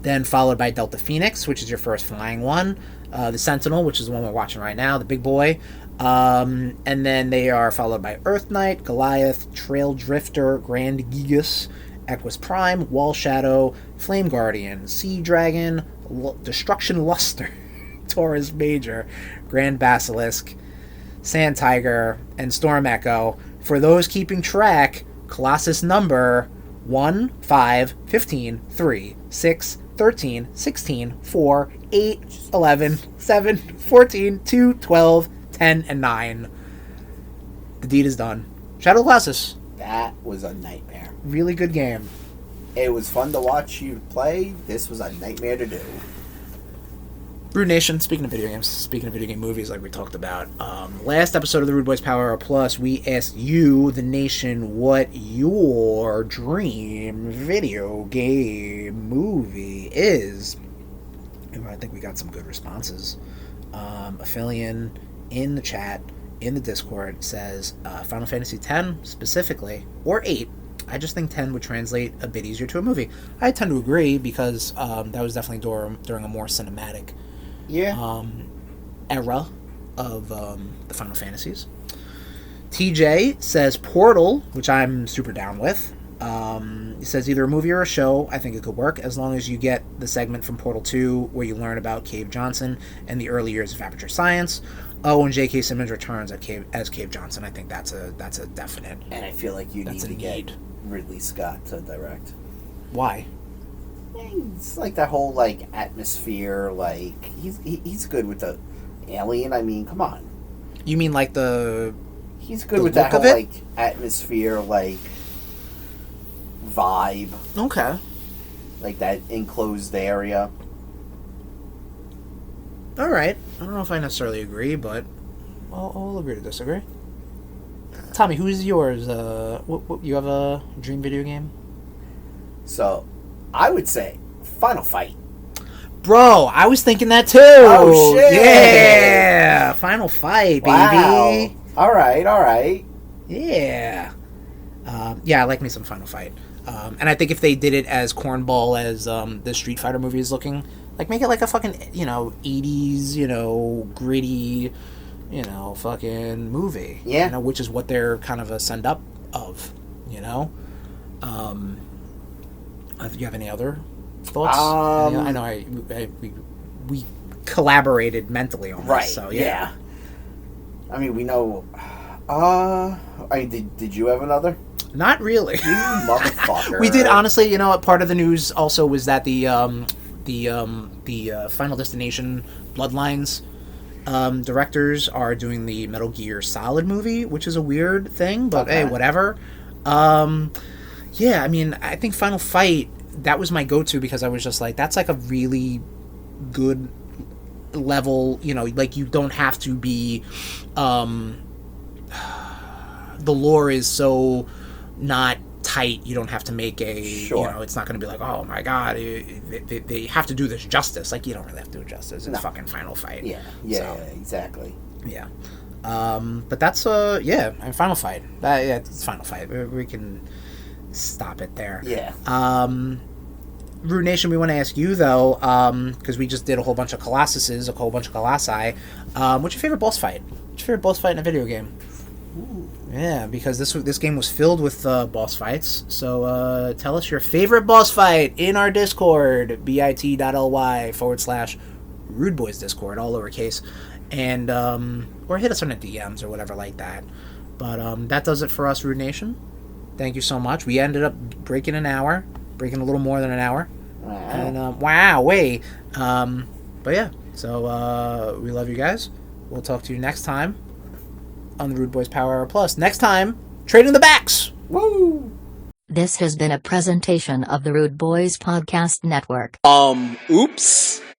Then followed by Delta Phoenix, which is your first flying one. The Sentinel, which is the one we're watching right now, the big boy. And then they are followed by Earth Knight, Goliath, Trail Drifter, Grand Gigas, Equus Prime, Wall Shadow, Flame Guardian, Sea Dragon, Destruction Luster, Taurus Major, Grand Basilisk, Sand Tiger, and Storm Echo. For those keeping track, Colossus number 1, 5, 15, 3, 6, 13, 16, 4, 8, 11, 7, 14, 2, 12, 10, and 9. The deed is done. Shadow Colossus. That was a nightmare. Really good game. It was fun to watch you play. This was a nightmare to do. RudeNation, speaking of video games, speaking of video game movies like we talked about, last episode of the RudeBoyz Power Hour Plus, we asked you, the nation, what your dream video game movie is. And I think we got some good responses. Aphelion in the chat, in the Discord, says Final Fantasy X specifically, or 8. I just think 10 would translate a bit easier to a movie. I tend to agree because that was definitely during a more cinematic era of the Final Fantasies. TJ says Portal, which I'm super down with. He says either a movie or a show. I think it could work as long as you get the segment from Portal 2 where you learn about Cave Johnson and the early years of Aperture Science. Oh, and J.K. Simmons returns as Cave Johnson. I think that's a definite. And I feel like you need to get Ridley Scott to direct. Why? It's like that whole like atmosphere. Like he's good with the alien. I mean, come on. You mean like the? He's good with that whole like atmosphere, like vibe. Okay. Like that enclosed area. All right. I don't know if I necessarily agree, but I'll agree to disagree. Tommy, who's yours? What you have a dream video game? So, I would say Final Fight. Bro, I was thinking that too. Oh shit! Yeah, Final Fight, baby. Wow. All right. Yeah. Yeah, I like me some Final Fight. And I think if they did it as cornball as the Street Fighter movie is looking, like make it like a fucking, 80s, gritty, fucking movie. Yeah. Which is what they're kind of a send up of, Do you have any other thoughts? I know we collaborated mentally on this, so yeah. I mean, we know. Did you have another? Not really. You motherfucker. We did, honestly. Part of the news also was that the Final Destination Bloodlines directors are doing the Metal Gear Solid movie, which is a weird thing, but hey, whatever. Yeah, I mean, I think Final Fight, that was my go-to because I was just like, that's like a really good level, like you don't have to be, the lore is so not tight, you don't have to make it's not going to be like, oh my god, they have to do this justice. Like, you don't really have to do it justice. It's fucking Final Fight. Yeah, exactly. Yeah. But that's, Final Fight. It's Final Fight. We can stop it there. Yeah. RudeNation, we want to ask you, though, because we just did a whole bunch of Colossuses, a whole bunch of Colossi. What's your favorite boss fight? What's your favorite boss fight in a video game? Ooh. Yeah, because this game was filled with boss fights. So tell us your favorite boss fight in our Discord, bit.ly/RudeBoyz Discord, all lowercase. And, or hit us on the DMs or whatever like that. But that does it for us, RudeNation. Thank you so much. We ended up breaking a little more than an hour. Wow. And, but yeah, so we love you guys. We'll talk to you next time on the RudeBoyz Power Hour Plus. Next time, trading the backs. Woo! This has been a presentation of the RudeBoyz Podcast Network. Oops.